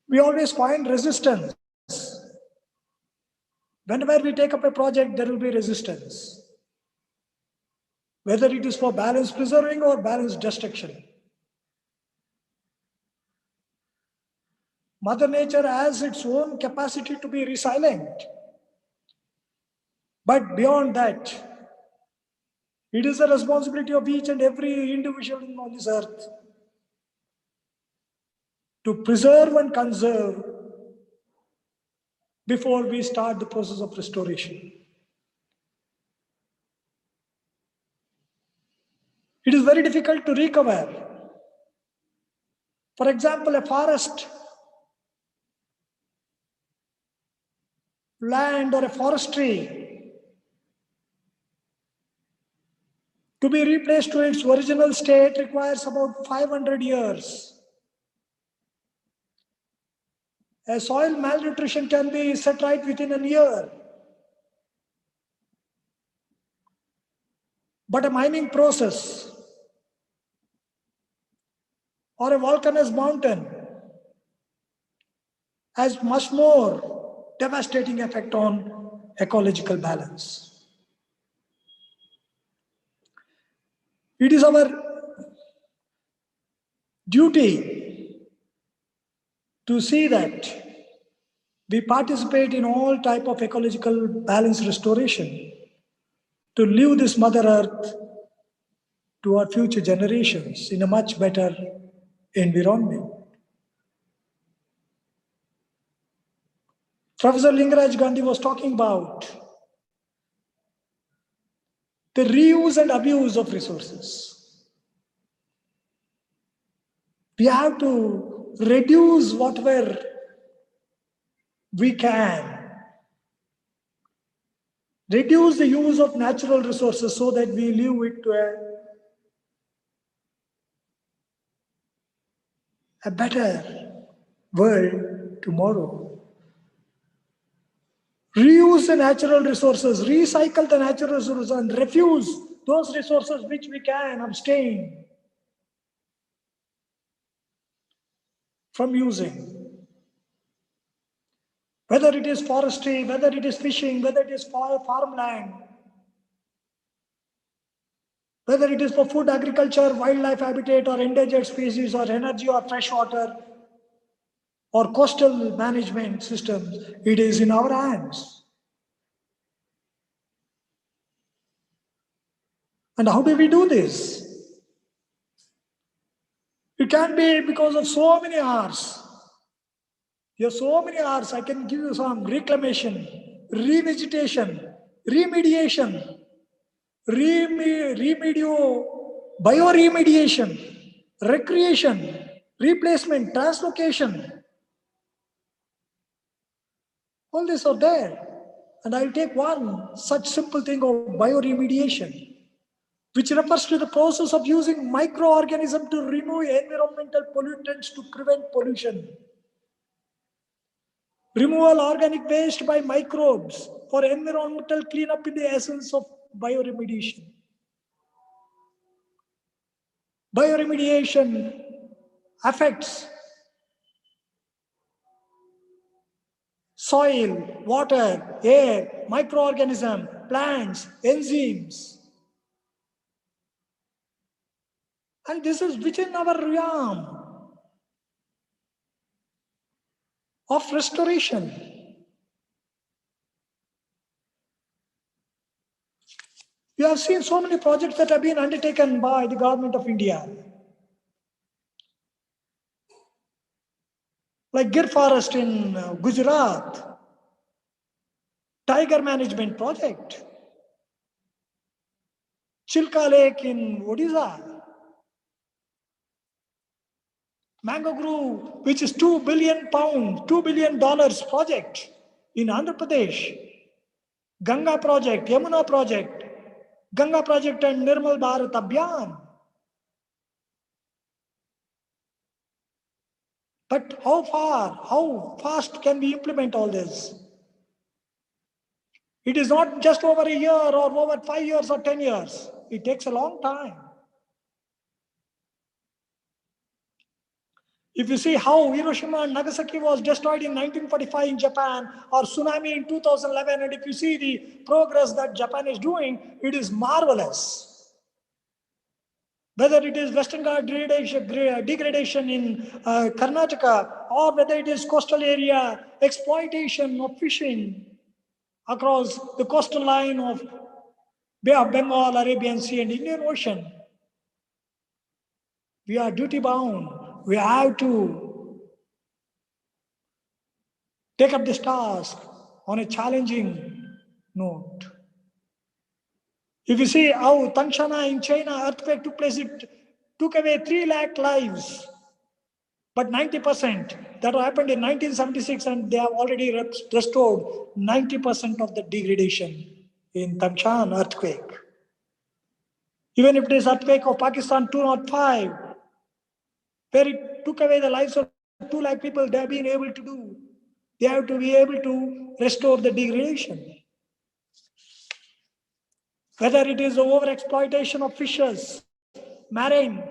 We always find resistance. Whenever we take up a project, there will be resistance. Whether it is for balance preserving or balance destruction. Mother Nature has its own capacity to be resilient. But beyond that, it is the responsibility of each and every individual on this earth to preserve and conserve before we start the process of restoration. It is very difficult to recover. For example, a forest land or a forestry to be replaced to its original state requires about 500 years. A soil malnutrition can be set right within a year. But a mining process or a volcano's mountain has much more devastating effect on ecological balance. It is our duty to see that we participate in all type of ecological balance restoration to leave this Mother Earth to our future generations in a much better environment. Professor Lingaraj Gandhi was talking about the reuse and abuse of resources. We have to reduce whatever we can. Reduce the use of natural resources so that we leave it to a better world tomorrow. Reuse the natural resources, recycle the natural resources, and refuse those resources which we can abstain from using. Whether it is forestry, whether it is fishing, whether it is farmland, whether it is for food, agriculture, wildlife habitat, or endangered species, or energy, or fresh water, or coastal management systems, it is in our hands. And how do we do this? It can be because of so many hours. There are so many hours. I can give you some: reclamation, revegetation, remediation, bioremediation, recreation, replacement, translocation. All these are there. And I'll take one such simple thing of bioremediation, which refers to the process of using microorganisms to remove environmental pollutants to prevent pollution. Removal organic waste by microbes for environmental cleanup in the essence of bioremediation. Bioremediation affects soil, water, air, microorganisms, plants, enzymes. And this is within our realm of restoration. We have seen so many projects that have been undertaken by the government of India. Like Gir Forest in Gujarat, Tiger Management Project, Chilka Lake in Odisha, Mango Grove, which is £2 billion, $2 billion project in Andhra Pradesh, Ganga project, Yamuna project, Ganga project and Nirmal Bharat Abhiyan. But how fast can we implement all this? It is not just over a year or over 5 years or 10 years. It takes a long time. If you see how Hiroshima and Nagasaki was destroyed in 1945 in Japan, or tsunami in 2011, and if you see the progress that Japan is doing, it is marvelous. Whether it is Western Ghat degradation in Karnataka, or whether it is coastal area exploitation of fishing across the coastal line of Bay of Bengal, Arabian Sea and Indian Ocean. We are duty bound. We have to take up this task on a challenging note. If you see how Tangshan in China earthquake took place, it took away 3 lakh lives. But 90% that happened in 1976, and they have already restored 90% of the degradation in Tangshan earthquake. Even if it is earthquake of Pakistan 205, where it took away the lives of 2 lakh people, they have been able to do. They have to be able to restore the degradation. Whether it is the overexploitation of fishes, marine,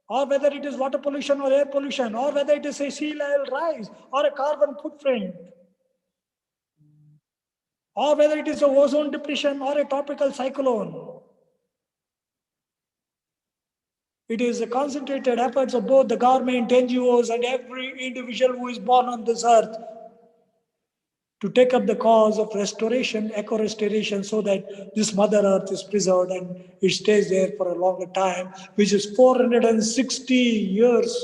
or whether it is water pollution or air pollution, or whether it is a sea level rise or a carbon footprint, or whether it is a ozone depletion or a tropical cyclone. It is the concentrated efforts of both the government, NGOs, and every individual who is born on this earth to take up the cause of restoration, eco-restoration, so that this Mother Earth is preserved and it stays there for a longer time, which is 460 years,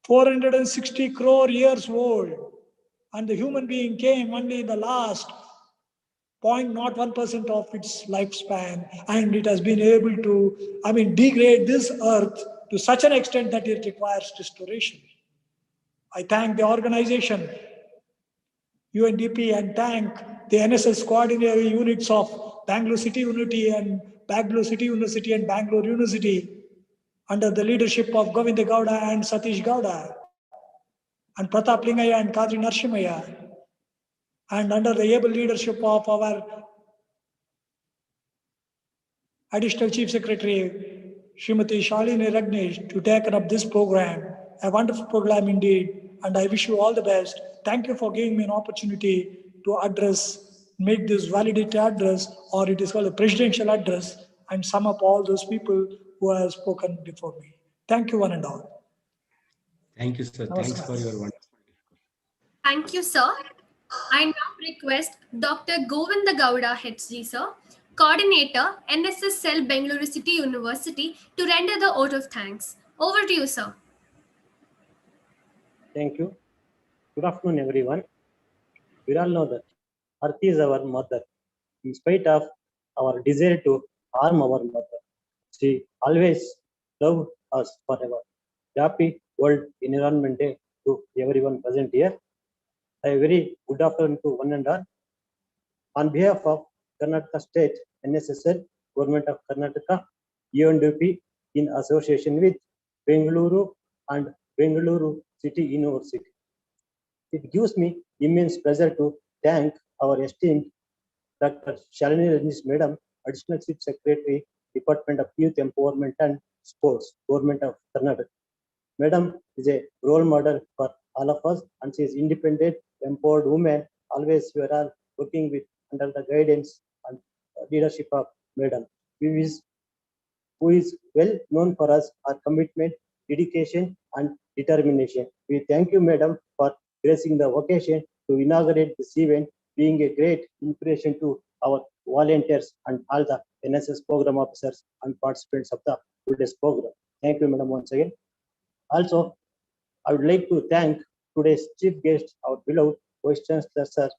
460 crore years old. And the human being came only in the last 0.01% of its lifespan, and it has been able to, degrade this earth to such an extent that it requires restoration. I thank the organization, UNDP, and thank the NSS coordinating units of Bangalore City Unity and Bangalore City University and Bangalore University under the leadership of Govinda Gowda and Satish Gowda and Prataph Lingaiah and Khadri Narasimhaiah, and under the able leadership of our Additional Chief Secretary, Srimati Shalini Rajneesh, to take up this program, a wonderful program indeed, and I wish you all the best. Thank you for giving me an opportunity to make this validated address, or it is called a presidential address, and sum up all those people who have spoken before me. Thank you, one and all. Thank you, sir. Thanks for your wonderful. Thank you, sir. I now request Dr. Govinda Gowda HG, sir, Coordinator, NSS Cell, Bangalore City University, to render the vote of thanks. Over to you, sir. Thank you. Good afternoon, everyone. We all know that Earth is our mother. In spite of our desire to harm our mother, she always loved us forever. Happy World Environment Day to everyone present here. A very good afternoon to one and all. On behalf of Karnataka State NSSL, Government of Karnataka, UNDP, in association with Bengaluru and Bengaluru City University, it gives me immense pleasure to thank our esteemed Dr. Shalini Rajneesh Madam, Additional Chief Secretary, Department of Youth Empowerment and Sports, Government of Karnataka. Madam is a role model for all of us, and she is independent, empowered woman. Always we are all working with under the guidance and leadership of Madam, who is well known for us, our commitment, dedication, and determination. We thank you, Madam, for gracing the occasion to inaugurate this event, being a great inspiration to our volunteers, and all the NSS program officers and participants of the today's program. Thank you, Madam, once again. Also, I would like to thank today's chief guest, our beloved Vice Chancellor, Sir,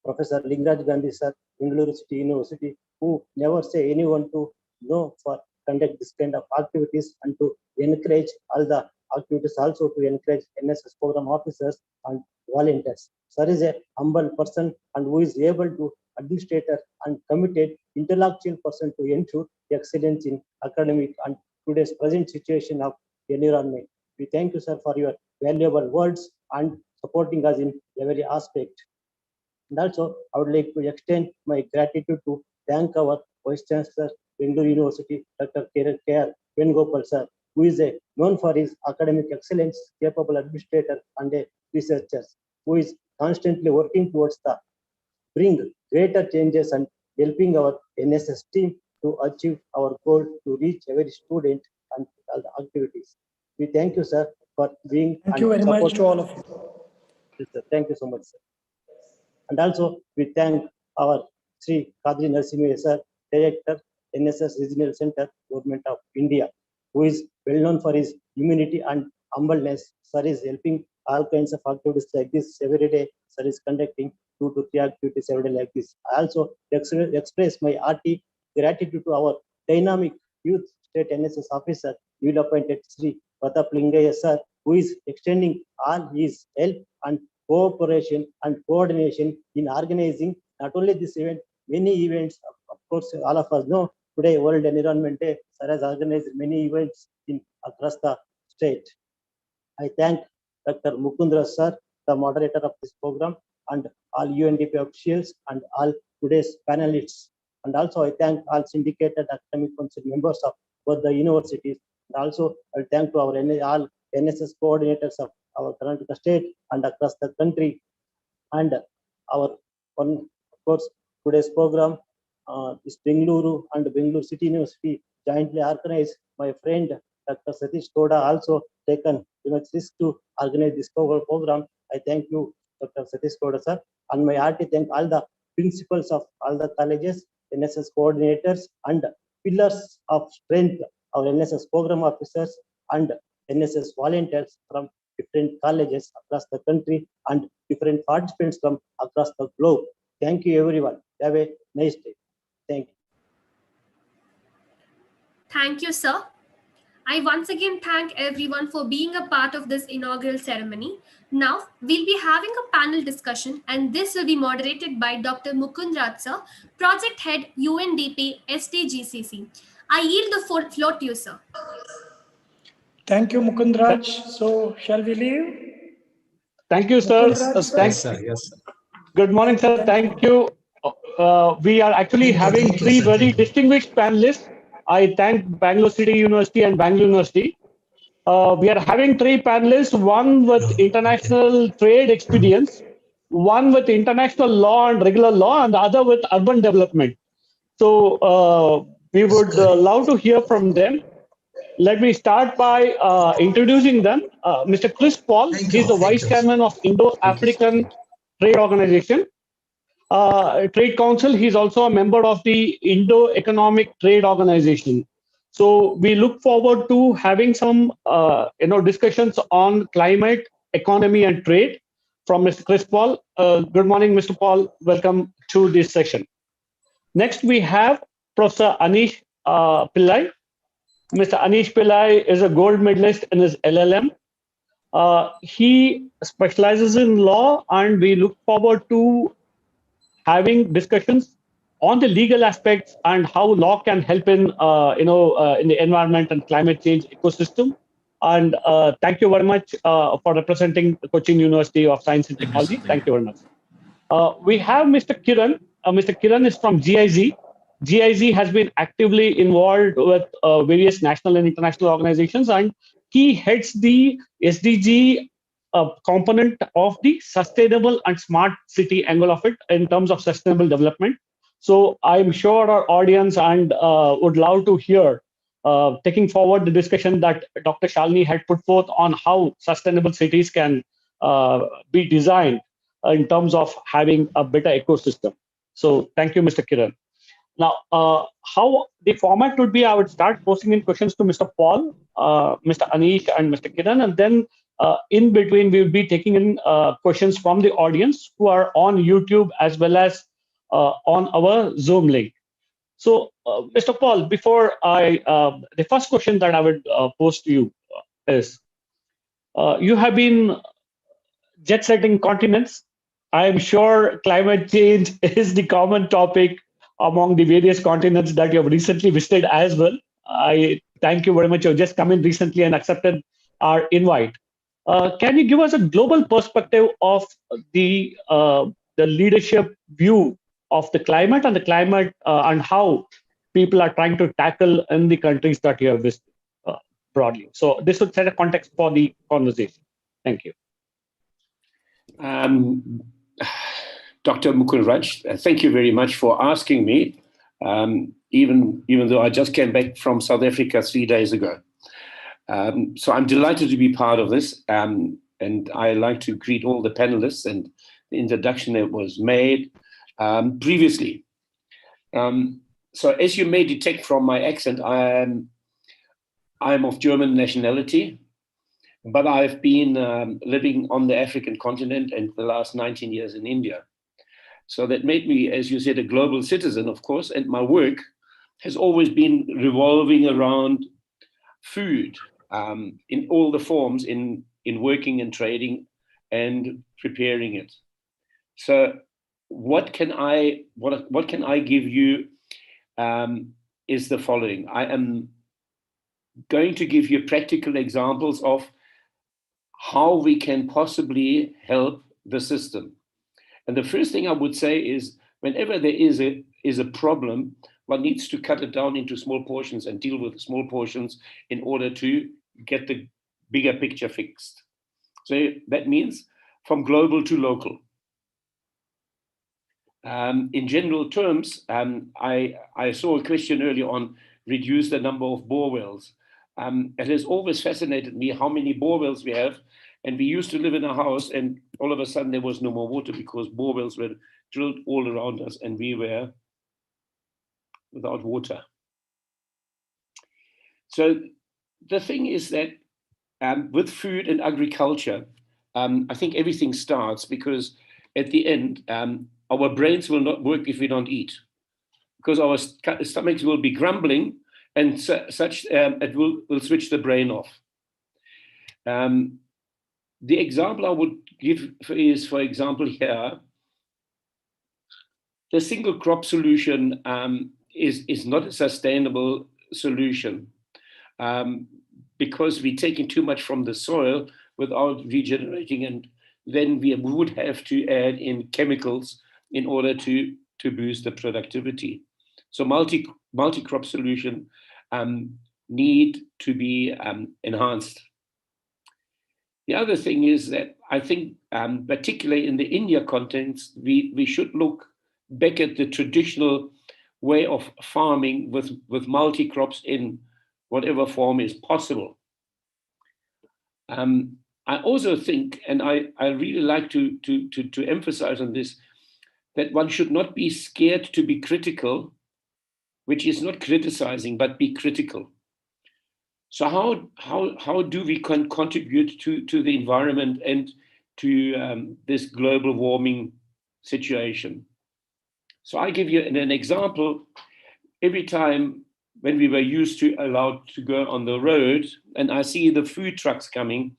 Professor Lingaraj Gandhi, Sir, Bangalore City University, who never say anyone to no for conduct this kind of activities and to encourage all the activities, also to encourage NSS program officers and volunteers. Sir is a humble person and who is able to administrator and committed intellectual person to ensure excellence in academic and today's present situation of environment. We thank you, sir, for your valuable words and supporting us in every aspect. And also, I would like to extend my gratitude to thank our Vice Chancellor, Bangalore University, Dr. Kiran Venugopal, sir, who is known for his academic excellence, capable administrator and a researcher, who is constantly working towards the bring greater changes and helping our NSS team to achieve our goal to reach every student and all the activities. We thank you, sir, for being. Thank you very much to all of you. Yes, sir. Thank you so much, sir. And also, we thank our Shri Khadri Narasimhaiah, sir, Director, NSS Regional Center, Government of India, who is well known for his humility and humbleness. Sir is helping all kinds of activities like this every day. Sir is conducting 2 to 3 activities every day like this. I also express my hearty gratitude to our dynamic youth state NSS officer, newly appointed Shri Prataph Lingaiah, sir, who is extending all his help and cooperation and coordination in organizing not only this event, many events. Of course, all of us know today World Environment Day. Sir has organized many events across the state. I thank Dr. Mukund, sir, the moderator of this program, and all UNDP officials and all today's panelists. And also I thank all syndicated academic council members of both the universities. And also I thank to our all NSS coordinators of our Karnataka state and across the country. And our one, of course, today's program is Bengaluru and Bangalore City University jointly organized. My friend Dr. Satish Gowda also taken much risk to organize this program. I thank you, Dr. Satish Gowda, sir, and my hearty thank all the principals of all the colleges, NSS coordinators, and pillars of strength, our NSS program officers and NSS volunteers from different colleges across the country and different participants from across the globe. Thank you, everyone. Have a nice day. Thank you. Thank you, sir. I once again thank everyone for being a part of this inaugural ceremony. Now, we'll be having a panel discussion, and this will be moderated by Dr. Mukund, sir, Project Head, UNDP, SDGCC. I yield the floor to you, sir. Thank you, Mukundraj. So, shall we leave? Thank you, sir. Yes, sir. Yes, sir. Good morning, sir. Thank you. We are actually having three very distinguished panelists. I thank Bangalore City University and Bangalore University. We are having three panelists, one with international trade experience, one with international law and regular law, and the other with urban development. So we would love to hear from them. Let me start by introducing them. Mr. Pohl, he's the Vice Chairman of Indo-African Trade Organization. Trade Council, he's also a member of the Indo-Economic Trade Organization. So we look forward to having some discussions on climate, economy, and trade from Mr. Pohl. Good morning, Mr. Pohl. Welcome to this session. Next, we have Professor Aneesh Pillai. Mr. Aneesh Pillai is a gold medalist in his LLM. He specializes in law, and we look forward to having discussions on the legal aspects and how law can help in the environment and climate change ecosystem. And thank you very much for representing the Cochin University of Science and Technology. Thank you very much. We have Mr. Kiran. Mr. Kiran is from GIZ. GIZ has been actively involved with various national and international organizations, and he heads the SDG component of the sustainable and smart city angle of it in terms of sustainable development. So I'm sure our audience and would love to hear taking forward the discussion that Dr. Shalini had put forth on how sustainable cities can be designed in terms of having a better ecosystem. So thank you, Mr. Kiran. Now, how the format would be, I would start posting in questions to Mr. Pohl, Mr. Aneesh, and Mr. Kiran, and then in between, we will be taking in questions from the audience who are on YouTube as well as on our Zoom link. So, Mr. Pohl, before the first question that I would pose to you is, you have been jet-setting continents. I'm sure climate change is the common topic among the various continents that you have recently visited as well. I thank you very much. You've just come in recently and accepted our invite. Can you give us a global perspective of the leadership view of the climate and how people are trying to tackle in the countries that you have visited broadly? So this would set a context for the conversation. Thank you. Dr. Mukund, thank you very much for asking me, even though I just came back from South Africa 3 days ago. So I'm delighted to be part of this, and I like to greet all the panelists and the introduction that was made previously. So as you may detect from my accent, I'm of German nationality, but I've been living on the African continent and the last 19 years in India. So that made me, as you said, a global citizen, of course, and my work has always been revolving around food in all the forms, in working and trading and preparing it. So what can I give you is the following. I am going to give you practical examples of how we can possibly help the system. And the first thing I would say is, whenever there is a problem, one needs to cut it down into small portions and deal with the small portions in order to get the bigger picture fixed. So that means from global to local. In general terms, I saw a question earlier on reduce the number of bore wells. It has always fascinated me how many bore wells we have. And we used to live in a house, and all of a sudden there was no more water because bore wells were drilled all around us and we were without water. So the thing is that with food and agriculture, I think everything starts because at the end, our brains will not work if we don't eat, because our stomachs will be grumbling and it will switch the brain off. The example I would give is, for example, here, the single crop solution is not a sustainable solution because we're taking too much from the soil without regenerating, and then we would have to add in chemicals in order to boost the productivity. So multi-crop solution need to be enhanced. The other thing is that I think, particularly in the India context, we should look back at the traditional way of farming with multi-crops in whatever form is possible. I also think, and I really like to emphasize on this, that one should not be scared to be critical, which is not criticizing, but be critical. So how do we contribute to the environment and to this global warming situation? So I give you an example. Every time when we were used to allowed to go on the road and I see the food trucks coming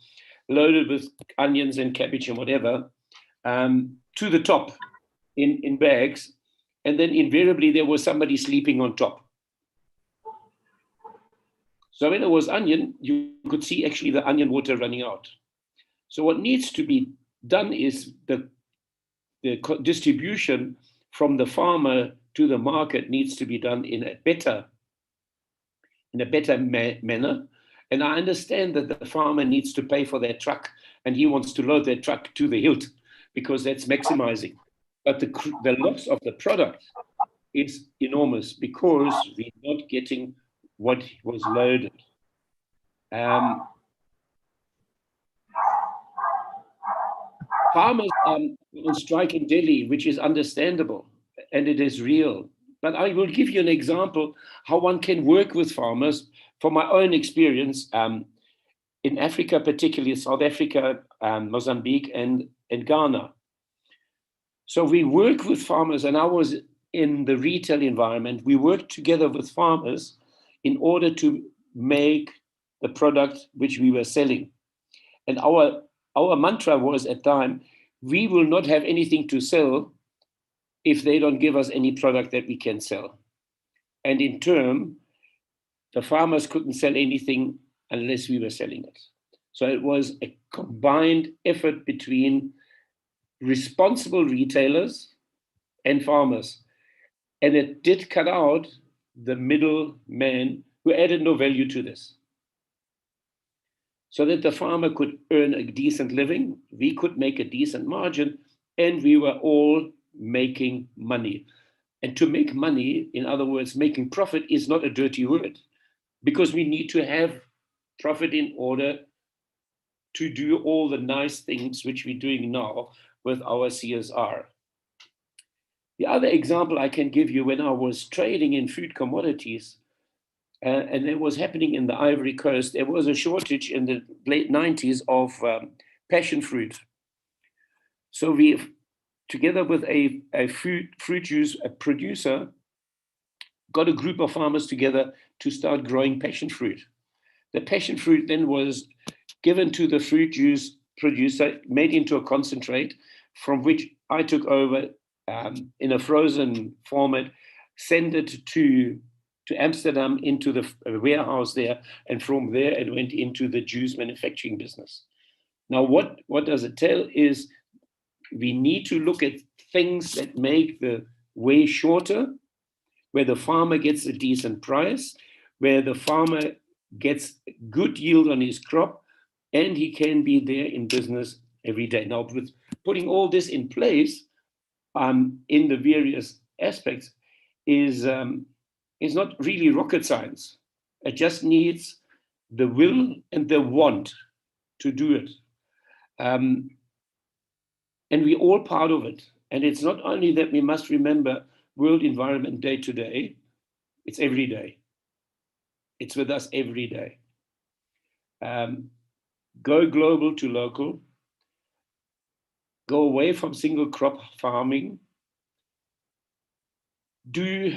loaded with onions and cabbage and whatever to the top in bags, and then invariably there was somebody sleeping on top. So when it was onion, you could see actually the onion water running out. So what needs to be done is the distribution from the farmer to the market needs to be done in a better manner. And I understand that the farmer needs to pay for their truck and he wants to load their truck to the hilt because that's maximizing. But the loss of the product is enormous because we're not getting what was loaded. Farmers on strike in Delhi, which is understandable. and it is real. But I will give you an example how one can work with farmers from my own experience in Africa, particularly South Africa, Mozambique, and Ghana. So we work with farmers, and I was in the retail environment. We worked together with farmers in order to make the product which we were selling. And our mantra was at the time, we will not have anything to sell if they don't give us any product that we can sell. And in turn, the farmers couldn't sell anything unless we were selling it. So it was a combined effort between responsible retailers and farmers. And it did cut out the middleman who added no value to this. So that the farmer could earn a decent living, we could make a decent margin, and we were all making money. And to make money, in other words, making profit is not a dirty word, because we need to have profit in order to do all the nice things which we're doing now with our CSR. The other example I can give you, when I was trading in food commodities, and it was happening in the Ivory Coast, there was a shortage in the late 90s of passion fruit. So we, together with a fruit juice producer, got a group of farmers together to start growing passion fruit. The passion fruit then was given to the fruit juice producer, made into a concentrate, from which I took over in a frozen format, sent it to Amsterdam into the warehouse there, and from there it went into the juice manufacturing business. Now, what does it tell is we need to look at things that make the way shorter, where the farmer gets a decent price, where the farmer gets good yield on his crop, and he can be there in business every day. Now, with putting all this in place in the various aspects is not really rocket science. It just needs the will and the want to do it. And we're all part of it. And it's not only that we must remember World Environment Day today, it's every day. It's with us every day. Go global to local. Go away from single crop farming. Do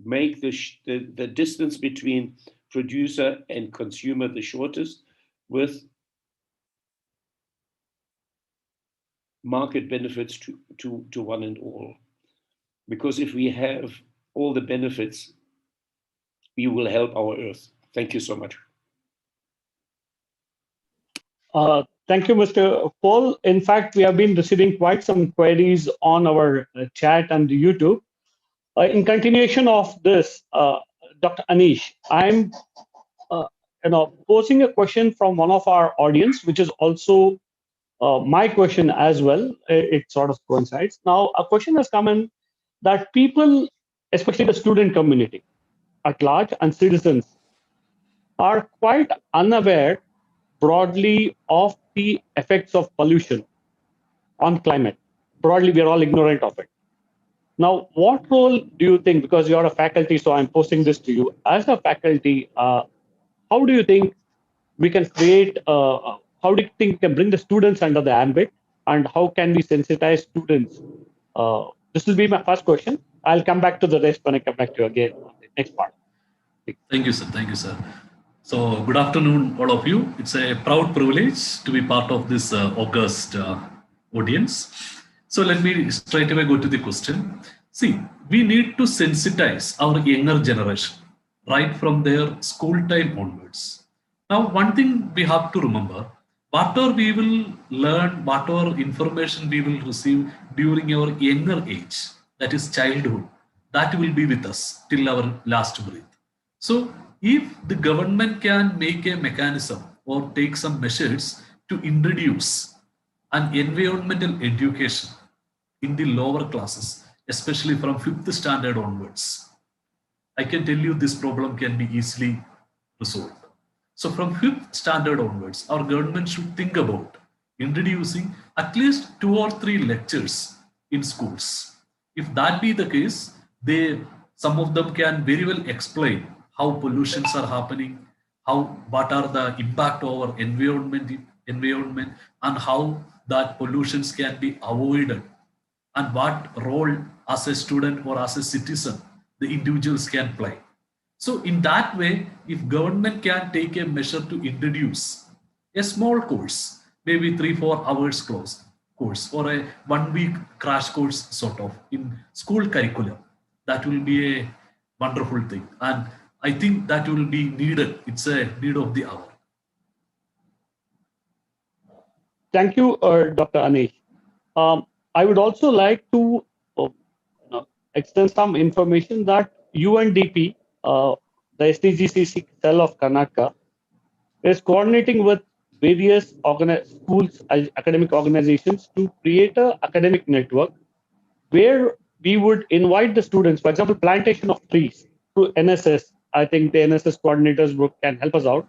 make the distance between producer and consumer the shortest, with market benefits to one and all. Because if we have all the benefits, we will help our earth. Thank you so much. Thank you, Mr. Pohl. In fact, we have been receiving quite some queries on our chat and YouTube. In continuation of this, Dr. Aneesh, I'm posing a question from one of our audience, which is also my question as well. It sort of coincides. Now, a question has come in that people, especially the student community at large and citizens, are quite unaware broadly of the effects of pollution on climate. Broadly, we are all ignorant of it. Now, what role do you think, because you're a faculty, so I'm posing this to you, as a faculty, how do you think we can create, how do you think we can bring the students under the ambit, and how can we sensitize students? This will be my first question. I'll come back to the rest when I come back to you again on the next part. Thank you, sir. Thank you, sir. So good afternoon, all of you. It's a proud privilege to be part of this august audience. So let me straight away go to the question. See, we need to sensitize our younger generation right from their school time onwards. Now, one thing we have to remember, whatever we will learn, whatever information we will receive during our younger age, that is childhood, that will be with us till our last breath. So if the government can make a mechanism or take some measures to introduce an environmental education in the lower classes, especially from 5th standard onwards, I can tell you this problem can be easily resolved. So from 5th standard onwards, our government should think about introducing at least 2 or 3 lectures in schools If that be the case, some of them can very well explain how pollutions are happening, what are the impact of our environment, and how that pollutions can be avoided, and what role as a student or as a citizen the individuals can play. So in that way, if government can take a measure to introduce a small course, maybe 3-4 hours course or a 1 week crash course sort of in school curriculum, that will be a wonderful thing. And I think that will be needed. It's a need of the hour. Thank you, Dr. Aneesh. I would also like to extend some information that UNDP, the SDGCC cell of Karnataka, is coordinating with various schools, academic organizations to create an academic network where we would invite the students, for example, plantation of trees through NSS. I think the NSS coordinators can help us out.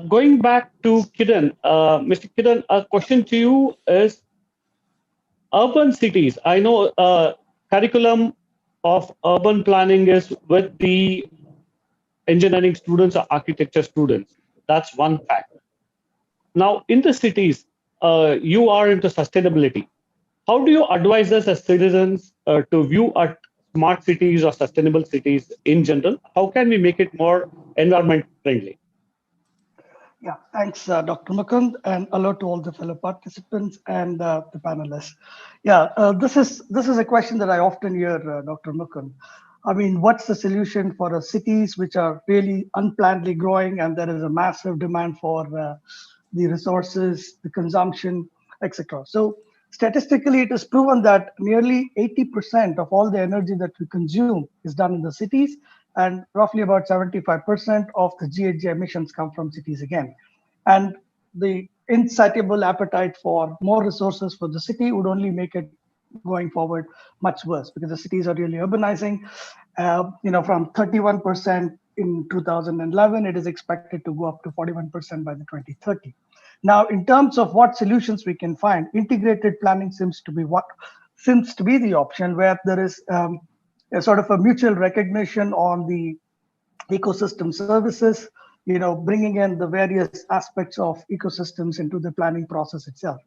Going back to Kiran, Mr. Kiran, a question to you is, urban cities, I know curriculum of urban planning is with the engineering students or architecture students. That's one fact. Now, in the cities, you are into sustainability. How do you advise us as citizens to view at smart cities or sustainable cities in general? How can we make it more environment friendly? Yeah, thanks, Dr. Mukund, and hello to all the fellow participants and the panelists. Yeah, this is a question that I often hear, Dr. Mukund. I mean, what's the solution for cities which are really unplannedly growing and there is a massive demand for the resources, the consumption, etc. So statistically, it is proven that nearly 80% of all the energy that we consume is done in the cities, and roughly about 75% of the GHG emissions come from cities again. And the insatiable appetite for more resources for the city would only make it going forward much worse, because the cities are really urbanizing. From 31% in 2011, it is expected to go up to 41% by the 2030. Now, in terms of what solutions we can find, integrated planning seems to be the option, where there is a sort of a mutual recognition on the ecosystem services, bringing in the various aspects of ecosystems into the planning process itself.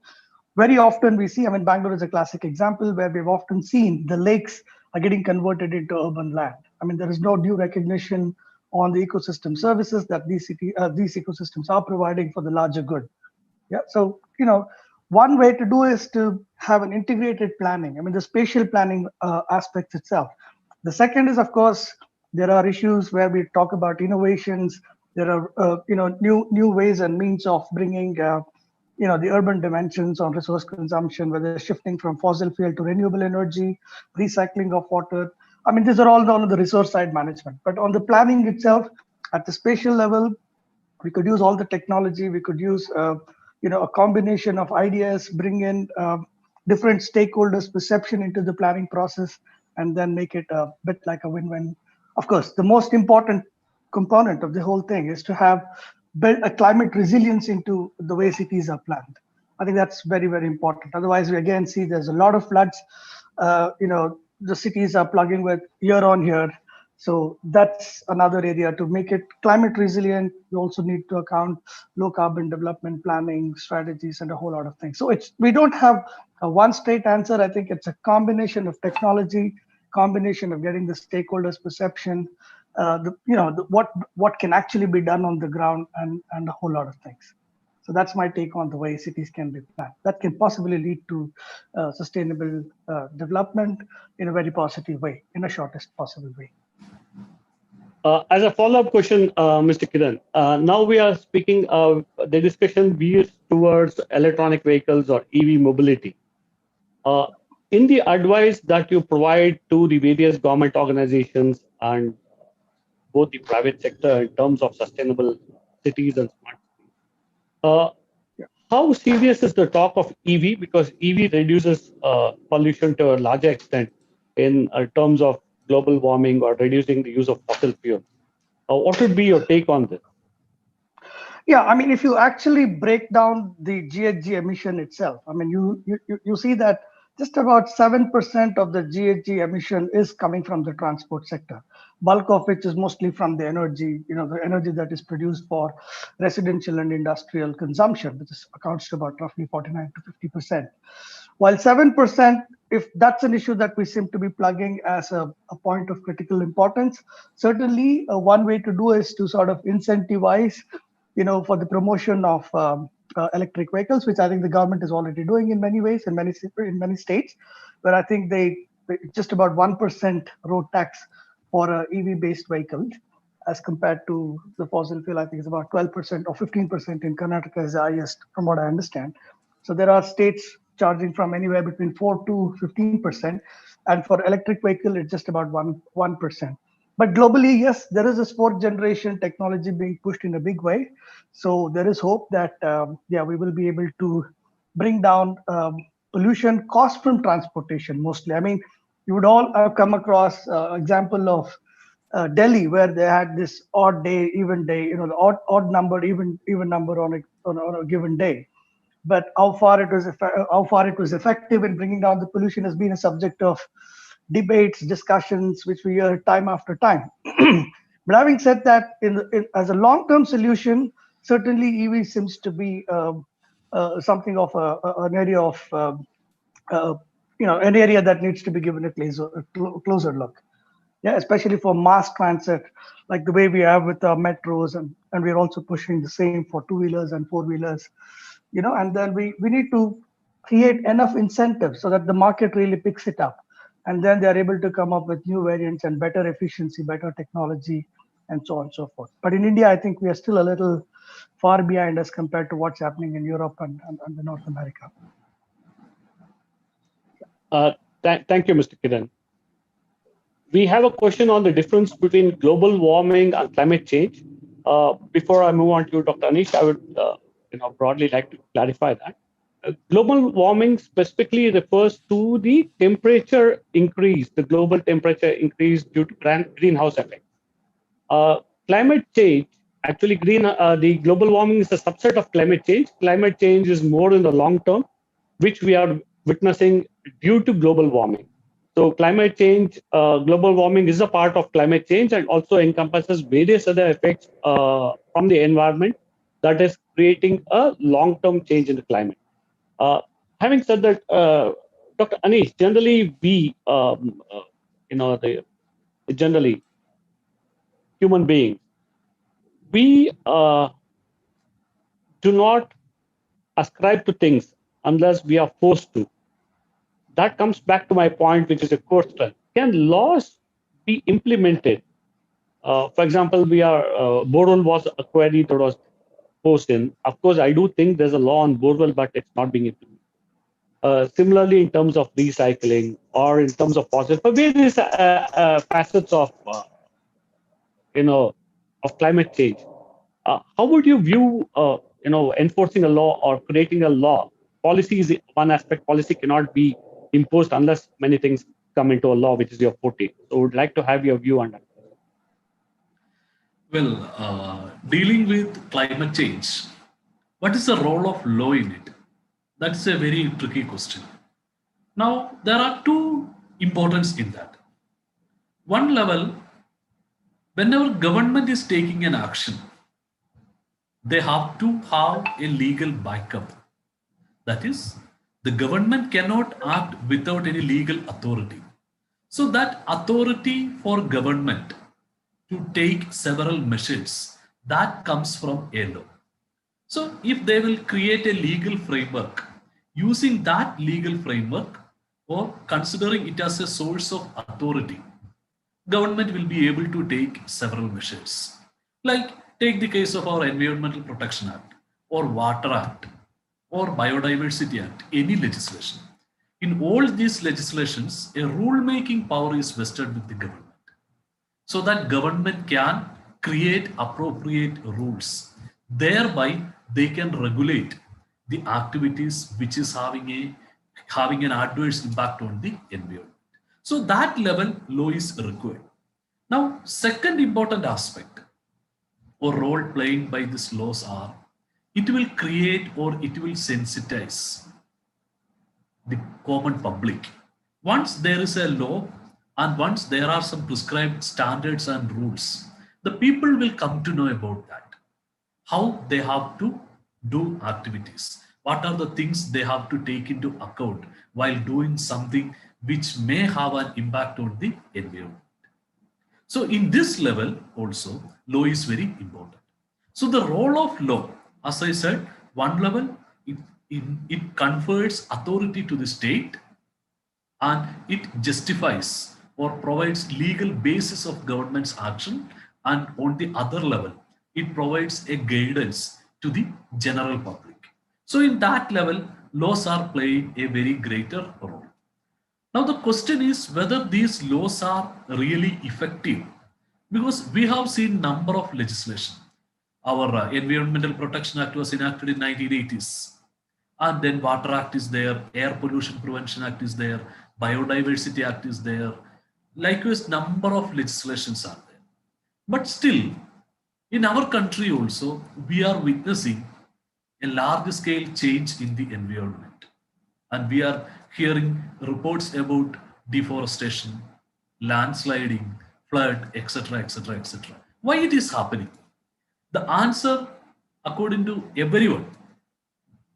Very often we see, Bangalore is a classic example where we've often seen the lakes are getting converted into urban land. There is no due recognition on the ecosystem services that these ecosystems are providing for the larger good. Yeah, so one way to do is to have an integrated planning. The spatial planning aspects itself. The second is, of course, there are issues where we talk about innovations. There are new ways and means of bringing the urban dimensions on resource consumption, whether shifting from fossil fuel to renewable energy, recycling of water. These are all on the resource side management. But on the planning itself, at the spatial level, we could use all the technology. We could use a combination of ideas, bring in different stakeholders' perception into the planning process, and then make it a bit like a win-win. Of course, the most important component of the whole thing is to build a climate resilience into the way cities are planned. I think that's very, very important. Otherwise, we again see there's a lot of floods. The cities are plugging with year on year. So that's another area to make it climate resilient. We also need to account low carbon development planning strategies and a whole lot of things. So we don't have a one straight answer. I think it's a combination of technology, combination of getting the stakeholders' perception, what can actually be done on the ground, and a whole lot of things. So that's my take on the way cities can be planned. That can possibly lead to sustainable development in a very positive way, in the shortest possible way. As a follow-up question, Mr. Kiran, now we are speaking of the discussion veers towards electronic vehicles or EV mobility. In the advice that you provide to the various government organizations and both the private sector in terms of sustainable cities and smart cities, how serious is the talk of EV? Because EV reduces pollution to a larger extent in terms of global warming or reducing the use of fossil fuel. What would be your take on this? Yeah, if you actually break down the GHG emission itself, you see that just about 7% of the GHG emission is coming from the transport sector, bulk of which is mostly from the energy, the energy that is produced for residential and industrial consumption, which accounts to about roughly 49 to 50%. While 7%, if that's an issue that we seem to be plugging as a point of critical importance, certainly one way to do is to sort of incentivize, for the promotion of electric vehicles, which I think the government is already doing in many ways in many states, where I think they just about 1% road tax for EV-based vehicles, as compared to the fossil fuel. I think it's about 12% or 15% in Karnataka is the highest, from what I understand. So there are states charging from anywhere between 4 to 15%, and for electric vehicle, it's just about 1%. But globally, yes, there is this fourth generation technology being pushed in a big way. So there is hope that, we will be able to bring down pollution cost from transportation mostly. I mean, you would all have come across example of Delhi, where they had this odd day, even day, the odd number, even number on a given day. But how far it was effective in bringing down the pollution has been a subject of debates, discussions, which we hear time after time. But having said that, as a long-term solution, certainly EV seems to be something of an area of an area that needs to be given a closer look. Yeah, especially for mass transit, like the way we have with metros, and we're also pushing the same for two-wheelers and four-wheelers. And then we need to create enough incentives so that the market really picks it up, and then they're able to come up with new variants and better efficiency, better technology, and so on and so forth. But in India, I think we are still a little far behind as compared to what's happening in Europe and North America. Thank you, Mr. Kiran. We have a question on the difference between global warming and climate change. Before I move on to Dr. Aneesh, I would broadly like to clarify that. Global warming specifically refers to the temperature increase, the global temperature increase due to greenhouse effect. Climate change, actually the global warming is a subset of climate change. Climate change is more in the long term, which we are witnessing due to global warming. So climate change, global warming is a part of climate change and also encompasses various other effects from the environment that is creating a long-term change in the climate. Having said that, Dr. Aneesh, generally generally human beings, we do not ascribe to things unless we are forced to. That comes back to my point, which is a core strength. Can laws be implemented? For example, borewell was a query that was posed in. Of course, I do think there's a law on borewell, but it's not being implemented. Similarly, in terms of recycling or in terms of fossil, for various facets of climate change, how would you view enforcing a law or creating a law? Policy is one aspect. Policy cannot be imposed unless many things come into a law, which is your forte. So I would like to have your view on that. Well, dealing with climate change, what is the role of law in it? That's a very tricky question. Now, there are two importance in that. One level, whenever government is taking an action, they have to have a legal backup. That is, the government cannot act without any legal authority. So that authority for government to take several measures, that comes from a law. So if they will create a legal framework, using that legal framework or considering it as a source of authority, government will be able to take several measures. Like take the case of our Environmental Protection Act or Water Act or Biodiversity Act, any legislation. In all these legislations, a rule-making power is vested with the government, so that government can create appropriate rules. Thereby, they can regulate the activities which is having an adverse impact on the environment. So that level, law is required. Now, second important aspect or role played by these laws it will create or it will sensitize the common public. Once there is a law and once there are some prescribed standards and rules, the people will come to know about that. How they have to do activities. What are the things they have to take into account while doing something which may have an impact on the environment. So in this level also, law is very important. So the role of law, as I said, one level, it confers authority to the state and it justifies or provides legal basis of government's action, and on the other level, it provides a guidance to the general public. So in that level, laws are playing a very greater role. Now the question is whether these laws are really effective, because we have seen number of legislation. Our Environmental Protection Act was enacted in 1980s, and then Water Act is there, Air Pollution Prevention Act is there, Biodiversity Act is there. Likewise, number of legislations are there. But still, in our country also, we are witnessing a large scale change in the environment. And we are hearing reports about deforestation, landsliding, flood, etc., etc., etc. Why it is happening? The answer, according to everyone,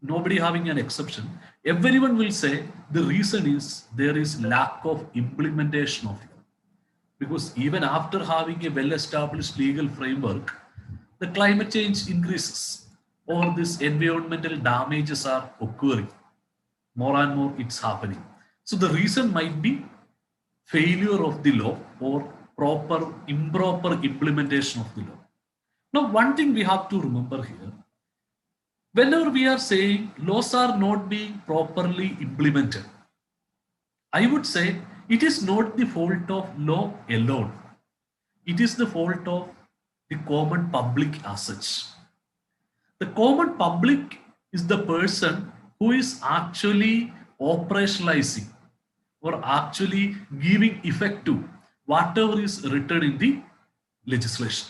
nobody having an exception, everyone will say the reason is there is lack of implementation of it. Because even after having a well-established legal framework, the climate change increases or these environmental damages are occurring. More and more it's happening. So the reason might be failure of the law or improper implementation of the law. Now, one thing we have to remember here, whenever we are saying laws are not being properly implemented, I would say it is not the fault of law alone. It is the fault of the common public as such. The common public is the person who is actually operationalizing or actually giving effect to whatever is written in the legislation.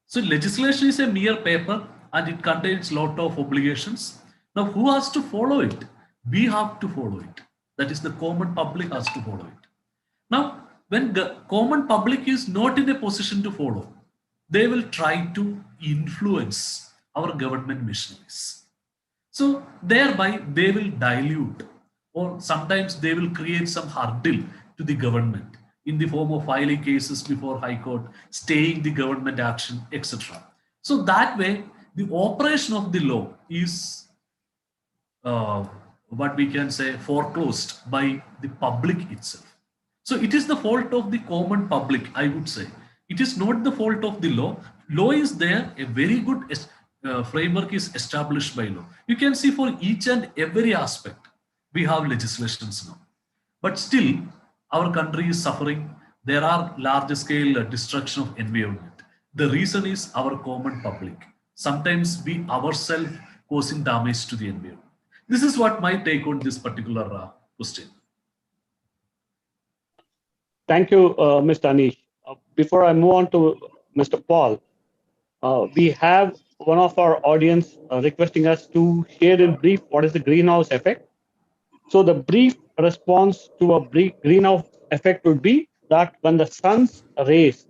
So legislation is a mere paper and it contains a lot of obligations. Now who has to follow it? We have to follow it. That is, the common public has to follow it. Now, when the common public is not in a position to follow, they will try to influence our government machineries. So thereby they will dilute, or sometimes they will create some hurdle to the government in the form of filing cases before High Court, staying the government action, etc. So that way, the operation of the law is what we can say foreclosed by the public itself. So it is the fault of the common public, I would say. It is not the fault of the law. Law is there, a very good framework is established by law. You can see for each and every aspect, we have legislations now. But still, our country is suffering. There are large scale destruction of environment. The reason is our common public. Sometimes we ourselves causing damage to the environment. This is what my take on this particular question. Thank you, Mr. Aneesh. Before I move on to Mr. Pohl, we have one of our audience requesting us to share in brief what is the greenhouse effect. So the brief response to a greenhouse effect would be that when the sun's rays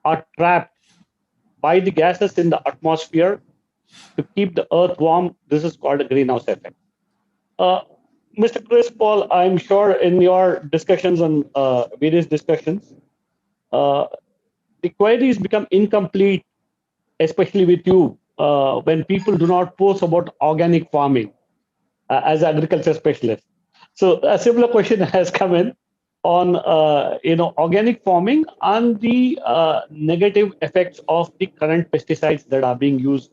are trapped by the gases in the atmosphere to keep the earth warm, this is called a greenhouse effect. Mr. Chris Pohl, I'm sure in your discussions on various discussions, the queries become incomplete, especially with you, when people do not post about organic farming as agriculture specialist. So a similar question has come in on organic farming and the negative effects of the current pesticides that are being used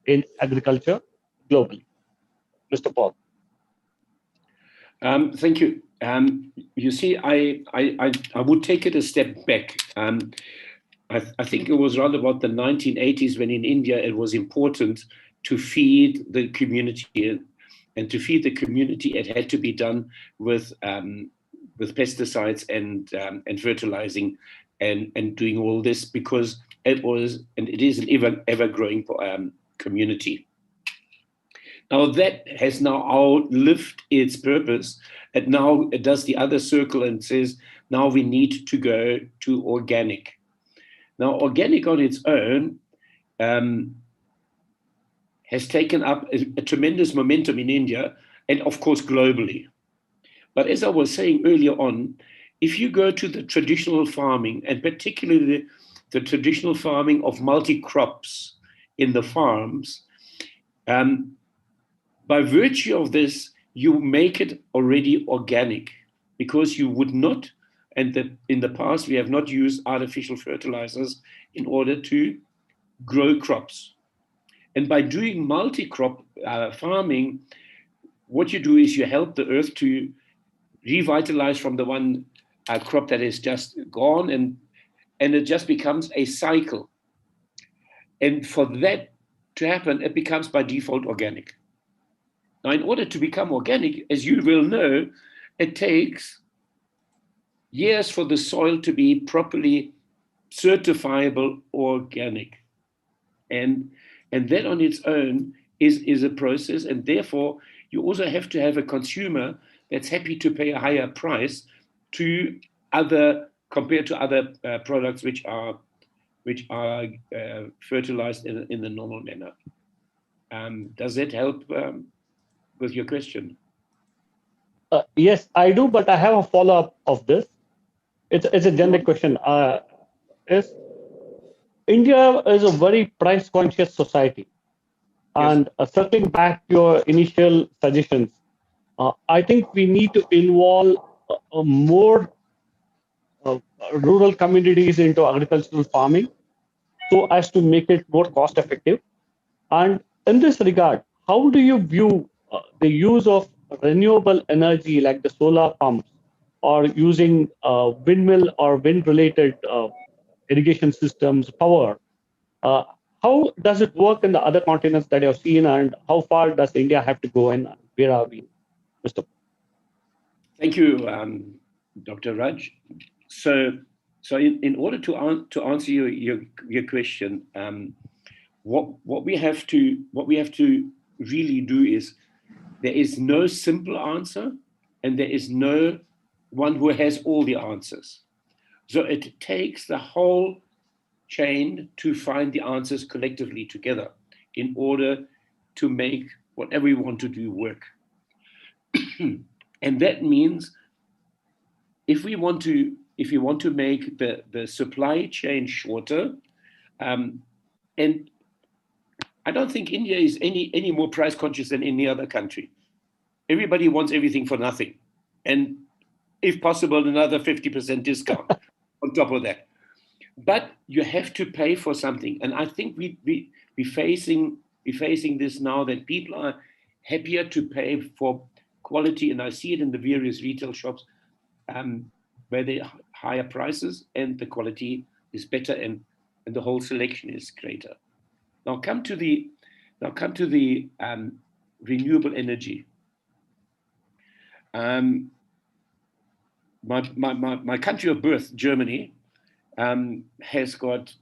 in agriculture globally. Mr. Pohl. Thank you. You see, I would take it a step back. I think it was around about the 1980s when in India it was important to feed the community, and to feed the community it had to be done with pesticides and fertilizing and doing all this because it was and it is an ever growing community. Now that has now outlived its purpose, and now it does the other circle and says, now we need to go to organic. Now, organic on its own has taken up a tremendous momentum in India and, of course, globally. But as I was saying earlier on, if you go to the traditional farming, and particularly the traditional farming of multi-crops in the farms, by virtue of this, you make it already organic, because you would not, and in the past we have not used artificial fertilizers in order to grow crops. And by doing multi-crop farming, what you do is you help the earth to revitalize from the one crop that is just gone, and it just becomes a cycle. And for that to happen, it becomes by default organic. Now, in order to become organic, as you will know, it takes years for the soil to be properly certifiable organic. And that on its own is a process, and therefore you also have to have a consumer that's happy to pay a higher price compared to other products which are fertilized in the normal manner. Does that help with your question? Yes, I do, but I have a follow-up of this. It's a generic question. India is a very price-conscious society. And circling back to your initial suggestions, I think we need to involve more rural communities into agricultural farming so as to make it more cost-effective. And in this regard, how do you view the use of renewable energy like the solar pumps, or using windmill or wind-related irrigation systems, power? How does it work in the other continents that you have seen, and how far does India have to go, and where are we, Mr. Thank you, Dr. Raj. So in order to answer your question, what we have to really do is, there is no simple answer, and there is no one who has all the answers. So it takes the whole chain to find the answers collectively together in order to make whatever we want to do work. And that means if we want to make the supply chain shorter, and I don't think India is any more price conscious than any other country. Everybody wants everything for nothing, and if possible, another 50% discount on top of that. But you have to pay for something, and I think we're facing this now, that people are happier to pay for quality, and I see it in the various retail shops where they are higher prices and the quality is better, and the whole selection is greater. Now come to the renewable energy. My country of birth, Germany, has got,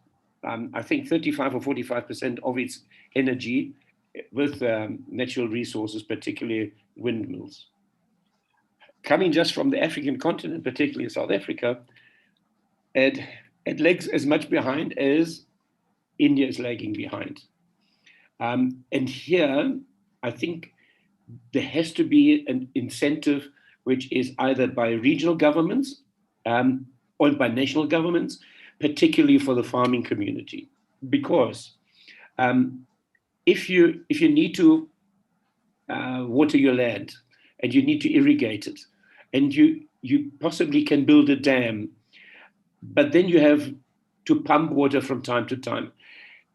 I think, 35 or 45% of its energy with natural resources, particularly windmills. Coming just from the African continent, particularly South Africa, it lags as much behind as India is lagging behind. And here, I think there has to be an incentive, which is either by regional governments or by national governments, particularly for the farming community. Because if you need to water your land, and you need to irrigate it, and you possibly can build a dam, but then you have to pump water from time to time.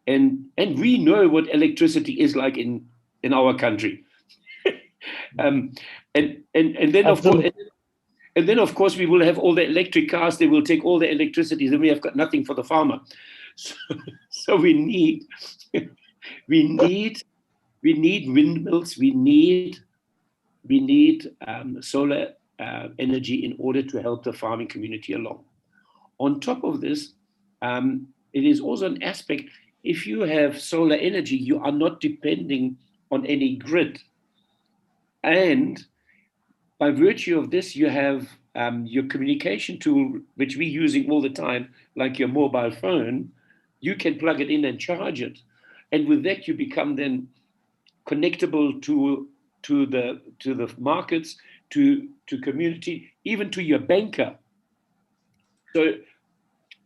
And we know what electricity is like in our country. And then of course we will have all the electric cars. They will take all the electricity. Then we have got nothing for the farmer. So we need windmills. We need solar energy in order to help the farming community along. On top of this, it is also an aspect. If you have solar energy, you are not depending on any grid. And by virtue of this, you have your communication tool, which we're using all the time, like your mobile phone. You can plug it in and charge it. And with that, you become then connectable to the markets, to community, even to your banker. So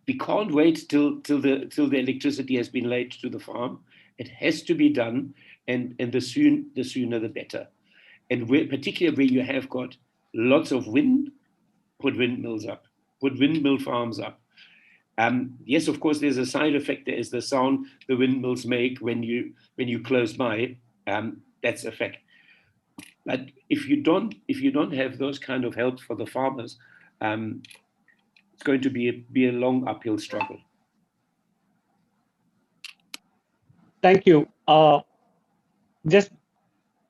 we can't wait till the electricity has been laid to the farm. It has to be done, and the sooner the better. And particularly where you have got lots of wind, put windmills up, put windmill farms up. Yes, of course, there's a side effect. There is the sound the windmills make when you close by. That's a fact. But if you don't have those kind of help for the farmers, it's going to be a long uphill struggle. Thank you. Just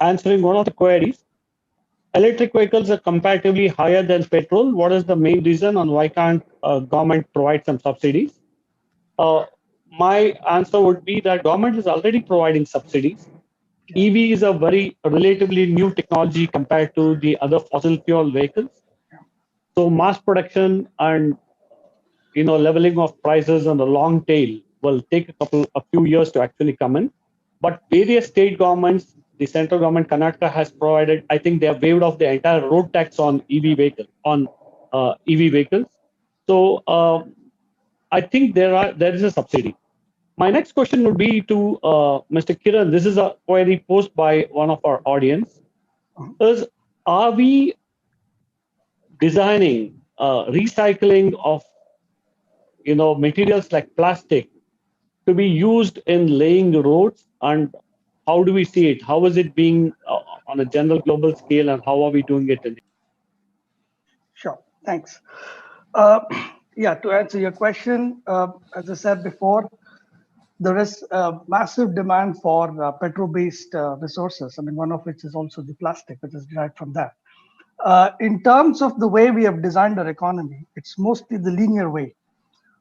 answering one of the queries. Electric vehicles are comparatively higher than petrol. What is the main reason, and why can't government provide some subsidies? My answer would be that government is already providing subsidies. EV is a very relatively new technology compared to the other fossil fuel vehicles. So mass production and leveling of prices on the long tail will take a few years to actually come in. But various state governments, the central government, Karnataka has provided. I think they have waived off the entire road tax on EV vehicles. So I think there is a subsidy. My next question would be to Mr. Kiran. This is a query posed by one of our audience. Are we designing recycling of materials like plastic to be used in laying the roads, and how do we see it? How is it being on a general global scale, and how are we doing it? Sure, thanks. Yeah, to answer your question, as I said before, there is a massive demand for petrol-based resources. I mean, one of which is also the plastic, which is derived from that. In terms of the way we have designed our economy, it's mostly the linear way.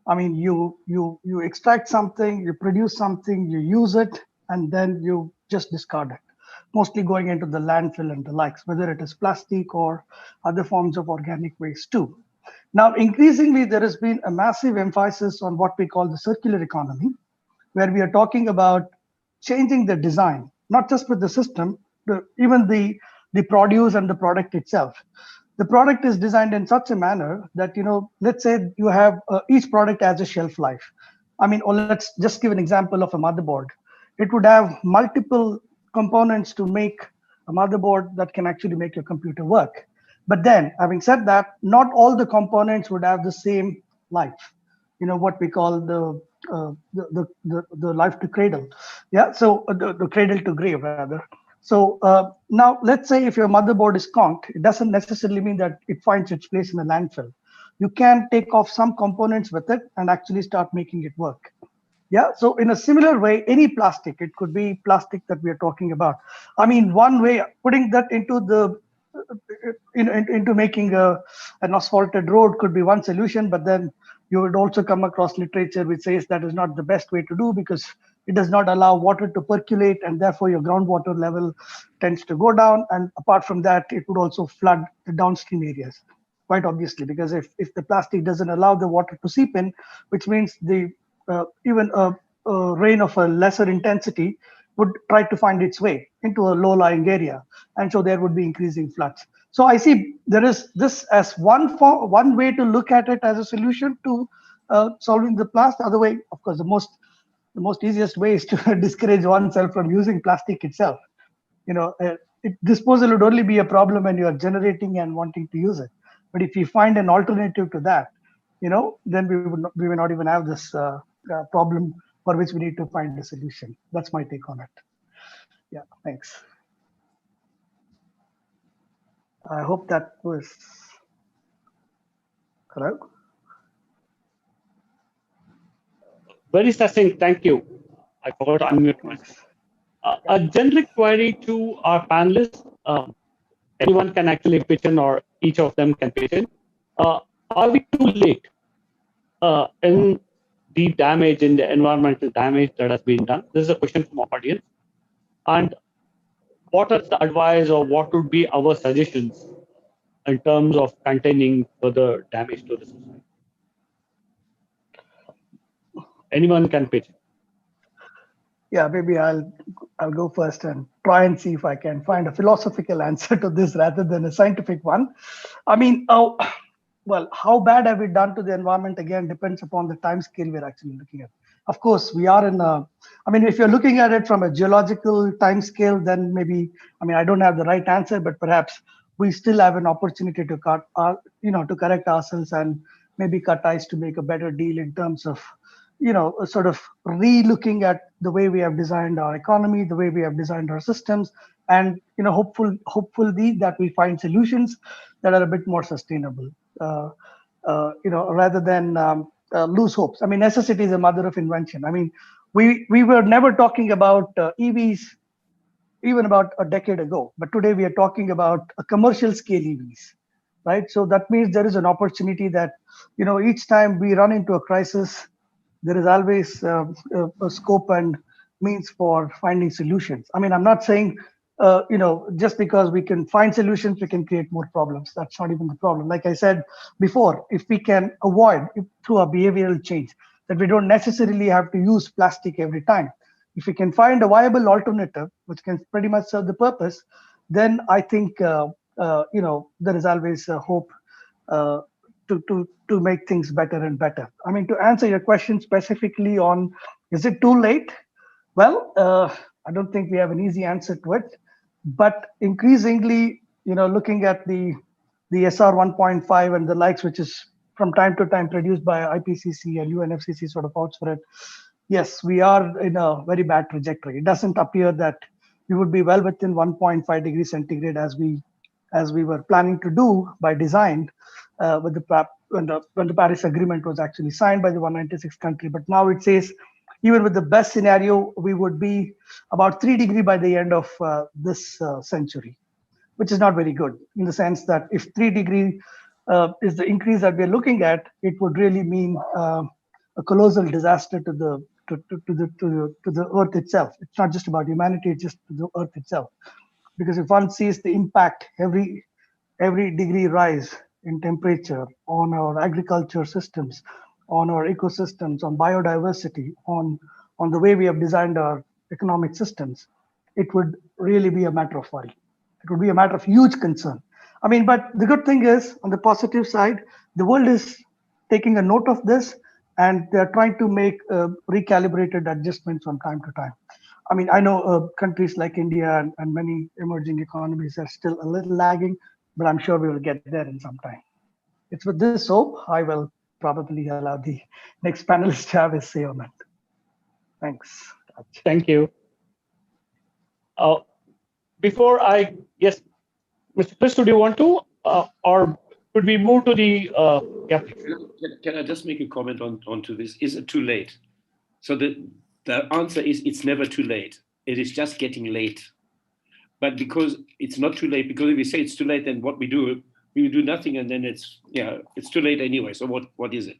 I mean, you extract something, you produce something, you use it, and then you just discard it. Mostly going into the landfill and the likes, whether it is plastic or other forms of organic waste too. Now, increasingly, there has been a massive emphasis on what we call the circular economy, where we are talking about changing the design, not just with the system, but even the produce and the product itself. The product is designed in such a manner that, let's say you have each product has a shelf life. I mean, or let's just give an example of a motherboard. It would have multiple components to make a motherboard that can actually make your computer work. But then, having said that, not all the components would have the same life. What we call the life to cradle. Yeah, so the cradle to grave rather. So now let's say if your motherboard is conked, it doesn't necessarily mean that it finds its place in a landfill. You can take off some components with it and actually start making it work. Yeah, so in a similar way, any plastic, it could be plastic that we are talking about. I mean, one way, putting that into into making an asphalted road could be one solution, but then you would also come across literature which says that is not the best way to do, because it does not allow water to percolate, and therefore your groundwater level tends to go down. And apart from that, it would also flood the downstream areas, quite obviously, because if the plastic doesn't allow the water to seep in, which means even a rain of a lesser intensity would try to find its way into a low-lying area, and so there would be increasing floods. So I see there is this as one way to look at it as a solution to solving the plastic. The other way, of course, the most easiest way is to discourage oneself from using plastic itself. Disposal would only be a problem when you are generating and wanting to use it. But if you find an alternative to that, then we will not even have this problem for which we need to find a solution. That's my take on it. Yeah, thanks. I hope that was correct. Very succinct, thank you. I forgot to unmute myself. A generic query to our panelists. Anyone can actually pitch in, or each of them can pitch in. Are we too late in the damage, in the environmental damage that has been done? This is a question from our audience. And what is the advice or what would be our suggestions in terms of containing further damage to the society? Anyone can pitch. Yeah, maybe I'll go first and try and see if I can find a philosophical answer to this rather than a scientific one. I mean, well, how bad have we done to the environment again depends upon the time scale we're actually looking at. Of course, we are in a, I mean, if you're looking at it from a geological time scale, then maybe, I mean, I don't have the right answer, but perhaps we still have an opportunity to to correct ourselves and maybe cut ties to make a better deal in terms of, sort of re-looking at the way we have designed our economy, the way we have designed our systems, and hopefully that we find solutions that are a bit more sustainable. Rather than lose hopes. I mean, necessity is the mother of invention. I mean, we were never talking about EVs even about a decade ago, but today we are talking about a commercial scale EVs, right? So that means there is an opportunity that, each time we run into a crisis, there is always a scope and means for finding solutions. I mean, I'm not saying, just because we can find solutions, we can create more problems. That's not even the problem. Like I said before, if we can avoid through a behavioral change that we don't necessarily have to use plastic every time, if we can find a viable alternative which can pretty much serve the purpose, then I think there is always a hope to make things better and better. I mean, to answer your question specifically on, is it too late? Well, I don't think we have an easy answer to it, but increasingly, looking at the SR 1.5 and the likes, which is from time to time produced by IPCC and UNFCCC sort of outs for it. Yes, we are in a very bad trajectory. It doesn't appear that we would be well within 1.5 degrees centigrade as we were planning to do by design with when the Paris Agreement was actually signed by the 196th country. But now it says, even with the best scenario, we would be about 3 degrees by the end of this century, which is not very good in the sense that if 3 degrees is the increase that we're looking at, it would really mean a colossal disaster to the Earth itself. It's not just about humanity; it's just to the Earth itself. Because if one sees the impact every degree rise in temperature on our agriculture systems, on our ecosystems, on biodiversity, on the way we have designed our economic systems, it would really be a matter of worry. It would be a matter of huge concern. I mean, but the good thing is, on the positive side, the world is taking a note of this, and they're trying to make recalibrated adjustments from time to time. I mean, I know countries like India and many emerging economies are still a little lagging, but I'm sure we will get there in some time. It's with this hope I will probably allow the next panelist to have his say on it. Thanks. Thank you. Before yes, Mr. Chris, do you want to, or could we move to the, Can I just make a comment onto this? Is it too late? So the answer is it's never too late. It is just getting late. But because it's not too late, because if we say it's too late, then what we do nothing, and then it's too late anyway. So what is it?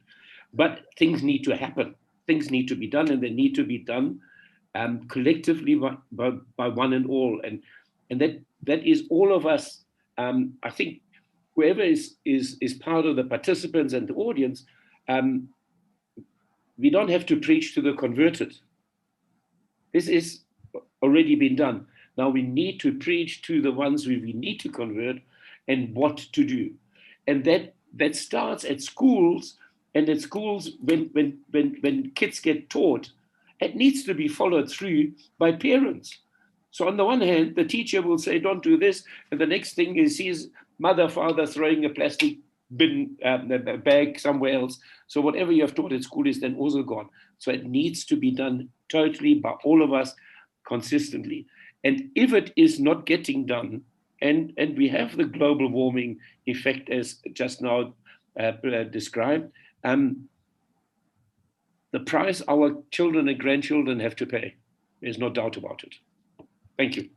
But things need to happen. Things need to be done, and they need to be done collectively by one and all. And that is all of us. I think whoever is part of the participants and the audience, we don't have to preach to the converted. This is already been done. Now we need to preach to the ones we need to convert and what to do. And that starts at schools, and at schools when kids get taught, it needs to be followed through by parents. So on the one hand, the teacher will say, don't do this. And the next thing is sees mother, father throwing a plastic bin, a bag somewhere else. So whatever you have taught at school is then also gone. So it needs to be done totally by all of us consistently. And if it is not getting done, and we have the global warming effect as just now described, the price our children and grandchildren have to pay. There's no doubt about it. Thank you.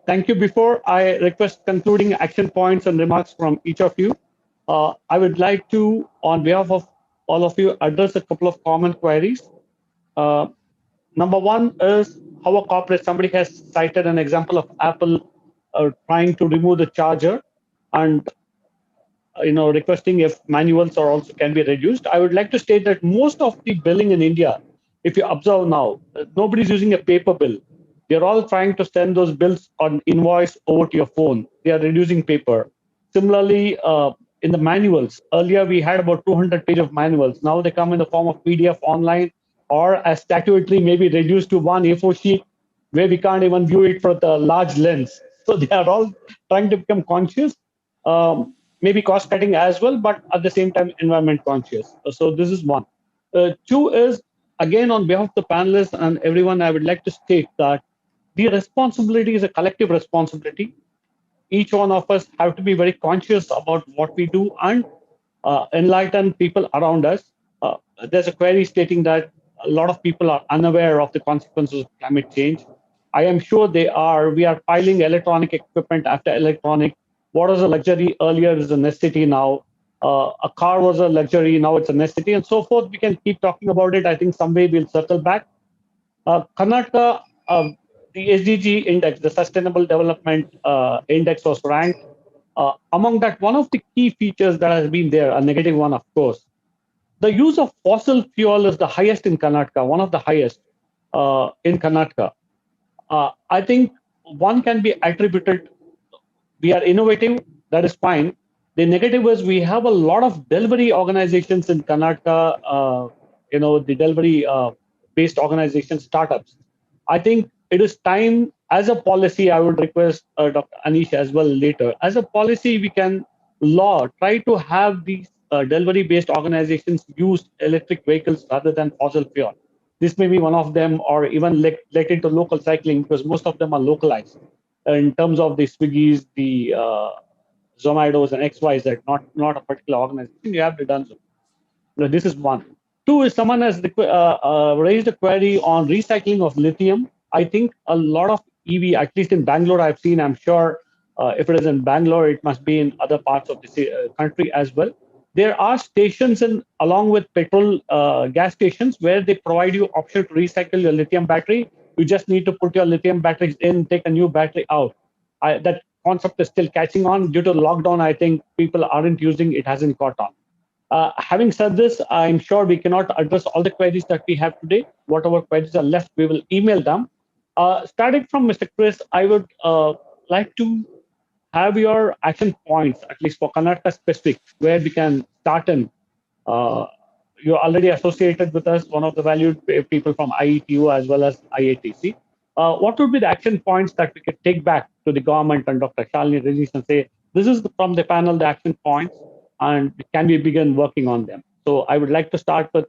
Thank you. Before I request concluding action points and remarks from each of you, I would like to, on behalf of all of you, address a couple of common queries. Number one is how a corporate, somebody has cited an example of Apple trying to remove the charger and requesting if manuals are also can be reduced. I would like to state that most of the billing in India, if you observe now, nobody's using a paper bill. They're all trying to send those bills on invoice over to your phone. They are reducing paper. Similarly, in the manuals, earlier we had about 200 pages of manuals. Now they come in the form of PDF online or as statutory, maybe reduced to one A4 sheet where we can't even view it for the large lens. So they are all trying to become conscious. Maybe cost cutting as well, but at the same time, environment conscious. So this is one. Two is, again, on behalf of the panelists and everyone, I would like to state that the responsibility is a collective responsibility. Each one of us have to be very conscious about what we do and enlighten people around us. There's a query stating that a lot of people are unaware of the consequences of climate change. I am sure they are. We are piling electronic equipment after electronic. What was a luxury earlier is a necessity now. A car was a luxury, now it's a necessity, and so forth. We can keep talking about it. I think someday we'll circle back. Karnataka, the SDG index, the Sustainable Development Index was ranked. Among that, one of the key features that has been there, a negative one, of course, the use of fossil fuel is the highest in Karnataka, one of the highest in Karnataka. I think one can be attributed, we are innovative, that is fine. The negative is we have a lot of delivery organizations in Karnataka, the delivery based organizations, startups. I think it is time as a policy, I would request Dr. Aneesh as well later, as a policy we can try to have these delivery based organizations use electric vehicles rather than fossil fuel. This may be one of them, or even let into local cycling, because most of them are localized in terms of the Swiggies, the Zomatos and XYZ, not a particular organization. You have to done so. This is one. Two is someone has raised a query on recycling of lithium. I think a lot of EV, at least in Bangalore, I've seen, I'm sure if it is in Bangalore, it must be in other parts of the country as well. There are stations along with petrol gas stations where they provide you option to recycle your lithium battery. You just need to put your lithium batteries in, take a new battery out. That concept is still catching on. Due to lockdown, I think people aren't using it, hasn't caught on. Having said this, I'm sure we cannot address all the queries that we have today. Whatever queries are left, we will email them. Starting from Mr. Chris, I would like to have your action points, at least for Karnataka specific, where we can start in. You're already associated with us, one of the valued people from IETU as well as IATC. What would be the action points that we could take back to the government and Dr. Shalini, Rajneesh, and say, this is from the panel, the action points, and can we begin working on them? So I would like to start with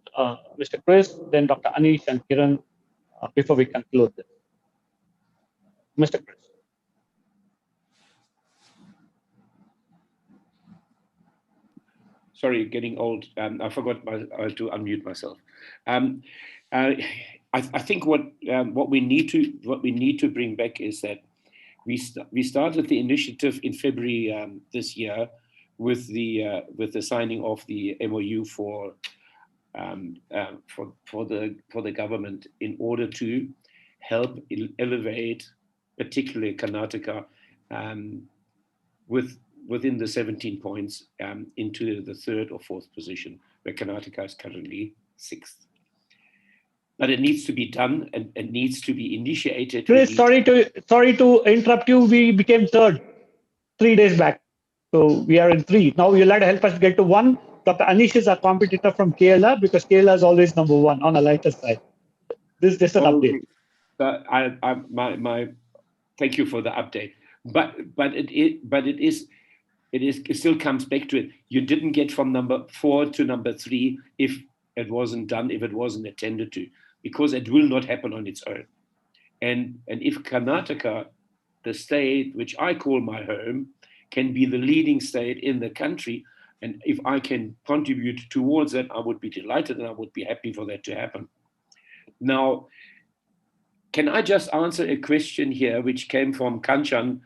Mr. Chris, then Dr. Aneesh and Kiran before we conclude this. Mr. Chris. Sorry, getting old. I forgot to unmute myself. I think what we need to bring back is that we started the initiative in February this year with the signing of the MOU for the government in order to help elevate, particularly Karnataka, within the 17 points into the third or fourth position, where Karnataka is currently 6th. But it needs to be done and it needs to be initiated. Chris, sorry to interrupt you. We became third 3 days back. So we are in 3. Now you'll have to help us get to 1. Dr. Aneesh is our competitor from Kerala, because Kerala is always number 1 on a lighter side. This is just an update. Thank you for the update. But it still comes back to it. You didn't get from number 4 to number 3 if it wasn't done, if it wasn't attended to, because it will not happen on its own. And if Karnataka, the state which I call my home, can be the leading state in the country, and if I can contribute towards that, I would be delighted and I would be happy for that to happen. Now, can I just answer a question here which came from Kanchan?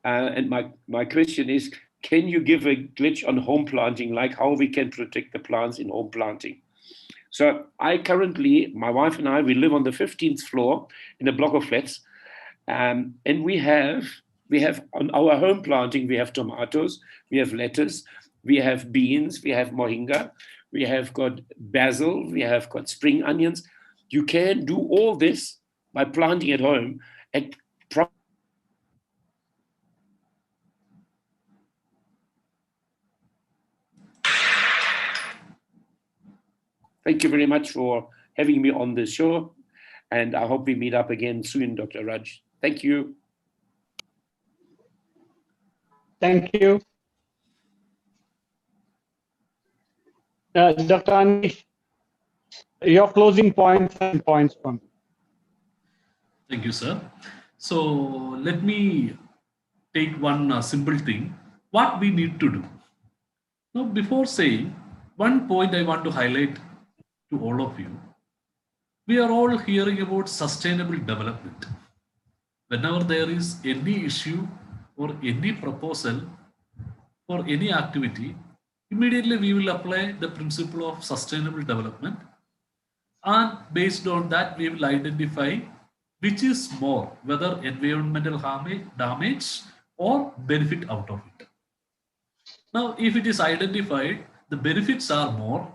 And my question is, can you give a glitch on home planting, like how we can protect the plants in home planting? So I currently, my wife and I, we live on the 15th floor in a block of flats. And we have on our home planting, we have tomatoes, we have lettuce, we have beans, we have moringa, we have got basil, we have got spring onions. You can do all this by planting at home. And thank you very much for having me on this show. And I hope we meet up again soon, Dr. Raj. Thank you. Thank you. Dr. Aneesh, your closing points and points from. Thank you, sir. So let me take one simple thing, what we need to do. Now, before saying, one point I want to highlight to all of you. We are all hearing about sustainable development. Whenever there is any issue or any proposal for any activity, immediately we will apply the principle of sustainable development. And based on that, we will identify which is more, whether environmental damage or benefit out of it. Now, if it is identified, the benefits are more,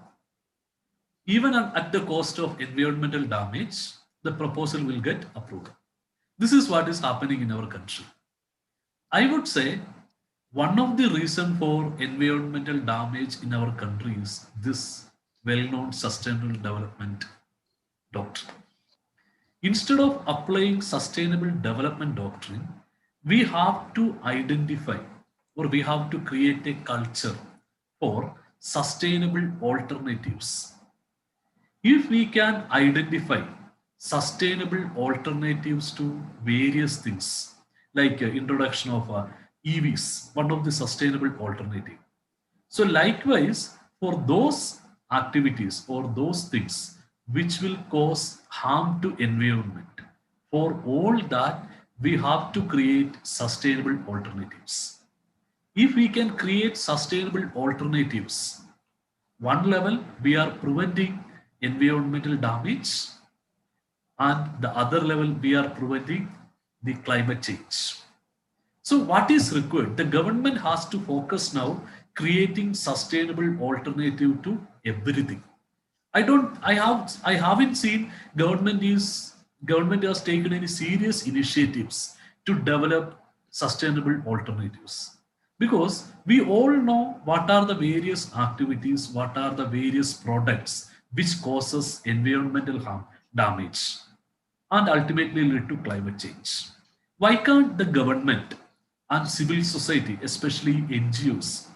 even at the cost of environmental damage, the proposal will get approved. This is what is happening in our country. I would say one of the reasons for environmental damage in our country is this well-known sustainable development doctrine. Instead of applying sustainable development doctrine, we have to identify or we have to create a culture for sustainable alternatives. If we can identify sustainable alternatives to various things, like introduction of EVs, one of the sustainable alternative. So likewise, for those activities or those things which will cause harm to environment, for all that, we have to create sustainable alternatives. If we can create sustainable alternatives, one level, we are preventing environmental damage, and the other level, we are preventing the climate change. So what is required? The government has to focus now creating sustainable alternative to everything. I haven't seen government has taken any serious initiatives to develop sustainable alternatives, because we all know what are the various activities, what are the various products which causes environmental harm, damage, and ultimately lead to climate change. Why can't the government and civil society, especially NGOs,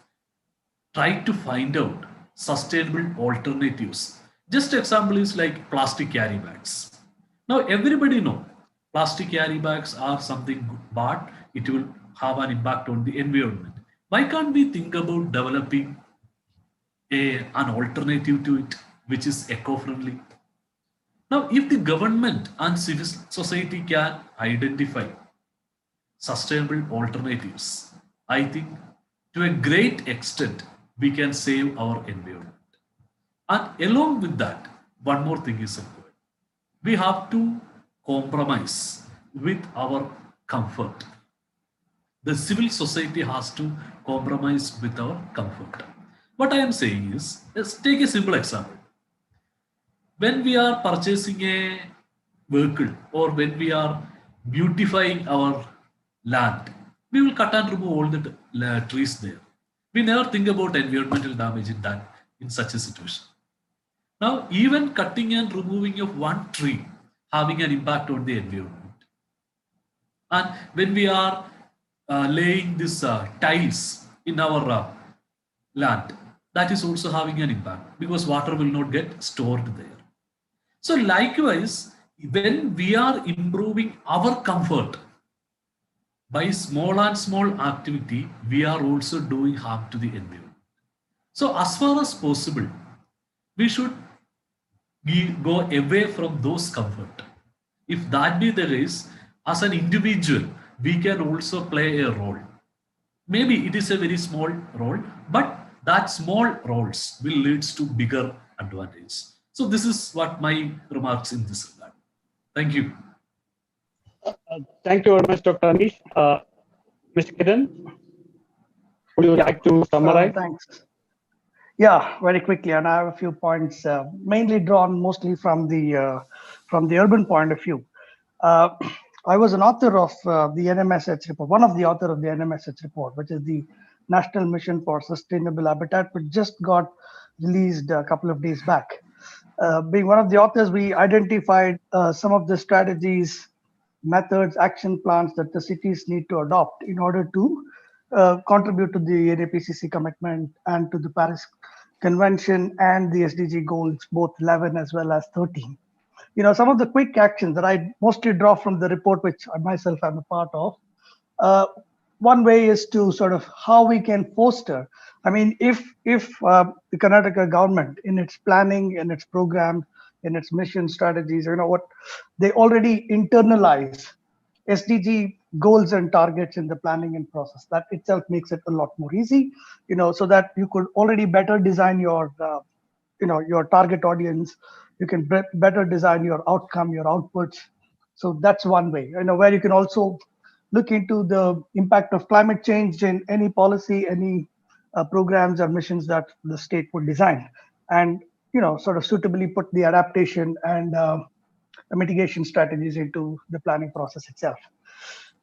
try to find out sustainable alternatives? Just example is like plastic carry bags. Now everybody know plastic carry bags are something bad, it will have an impact on the environment. Why can't we think about developing an alternative to it which is eco-friendly? Now, if the government and civil society can identify sustainable alternatives, I think to a great extent we can save our environment. And along with that, one more thing is required. We have to compromise with our comfort. The civil society has to compromise with our comfort. What I am saying is, let's take a simple example. When we are purchasing a vehicle or when we are beautifying our land, we will cut and remove all the trees there. We never think about environmental damage in such a situation. Now, even cutting and removing of one tree having an impact on the environment. And when we are laying these tiles in our land, that is also having an impact because water will not get stored there. So likewise, when we are improving our comfort by small and small activity, we are also doing harm to the environment. So as far as possible, we should go away from those comfort. If that be the case, as an individual, we can also play a role. Maybe it is a very small role, but that small roles will lead to bigger advantage. So this is what my remarks in this regard. Thank you. Thank you very much, Dr. Aneesh. Mr. Kiran, would you like to summarize? Thanks. Yeah, very quickly, and I have a few points, mainly drawn mostly from the urban point of view. I was an author of the NMSH report, one of the author of the NMSH report, which is the National Mission for Sustainable Habitat, which just got released a couple of days back. Being one of the authors, we identified some of the strategies, methods, action plans that the cities need to adopt in order to contribute to the NAPCC commitment and to the Paris Convention and the SDG goals, both 11 as well as 13. Some of the quick actions that I mostly draw from the report, which I myself am a part of, one way is to sort of how we can foster. I mean, if the Karnataka government in its planning, in its program, in its mission strategies, they already internalize SDG goals and targets in the planning and process. That itself makes it a lot more easy, so that you could already better design your, your target audience. You can better design your outcome, your outputs. So that's one way, where you can also look into the impact of climate change in any policy, any programs or missions that the state would design, and sort of suitably put the adaptation and mitigation strategies into the planning process itself.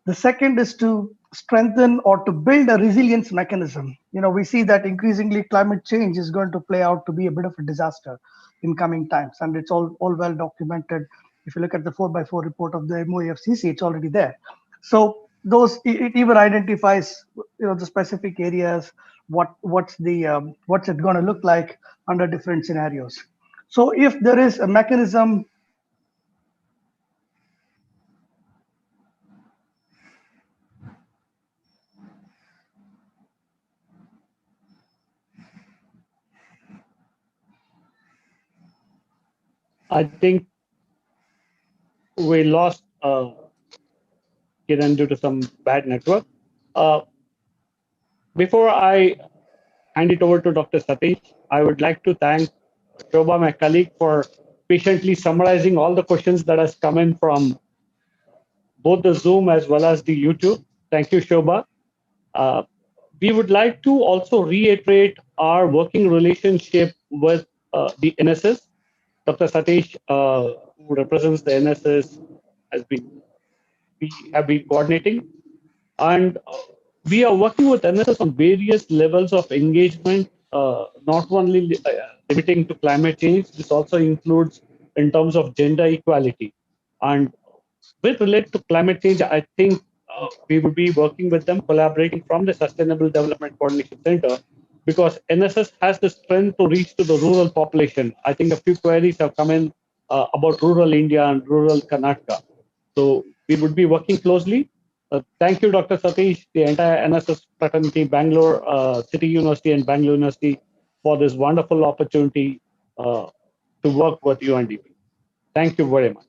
The second is to strengthen or to build a resilience mechanism. We see that increasingly climate change is going to play out to be a bit of a disaster in coming times, and it's all well documented. If you look at the 4x4 report of the MOEFCC, it's already there. So it even identifies the specific areas, what's it going to look like under different scenarios. So if there is a mechanism, I think we lost Kiran due to some bad network. Before I hand it over to Dr. Satish, I would like to thank Shobha, my colleague, for patiently summarizing all the questions that has come in from both the Zoom as well as the YouTube. Thank you, Shobha. We would like to also reiterate our working relationship with the NSS. Dr. Satish, who represents the NSS, we have been coordinating, and we are working with NSS on various levels of engagement, not only limiting to climate change. This also includes in terms of gender equality. And with relate to climate change, I think we will be working with them, collaborating from the Sustainable Development Coordination Center, because NSS has the strength to reach to the rural population. I think a few queries have come in about rural India and rural Karnataka. So we would be working closely. Thank you, Dr. Satish, the entire NSS fraternity, Bangalore City University and Bangalore University, for this wonderful opportunity to work with UNDP. Thank you very much.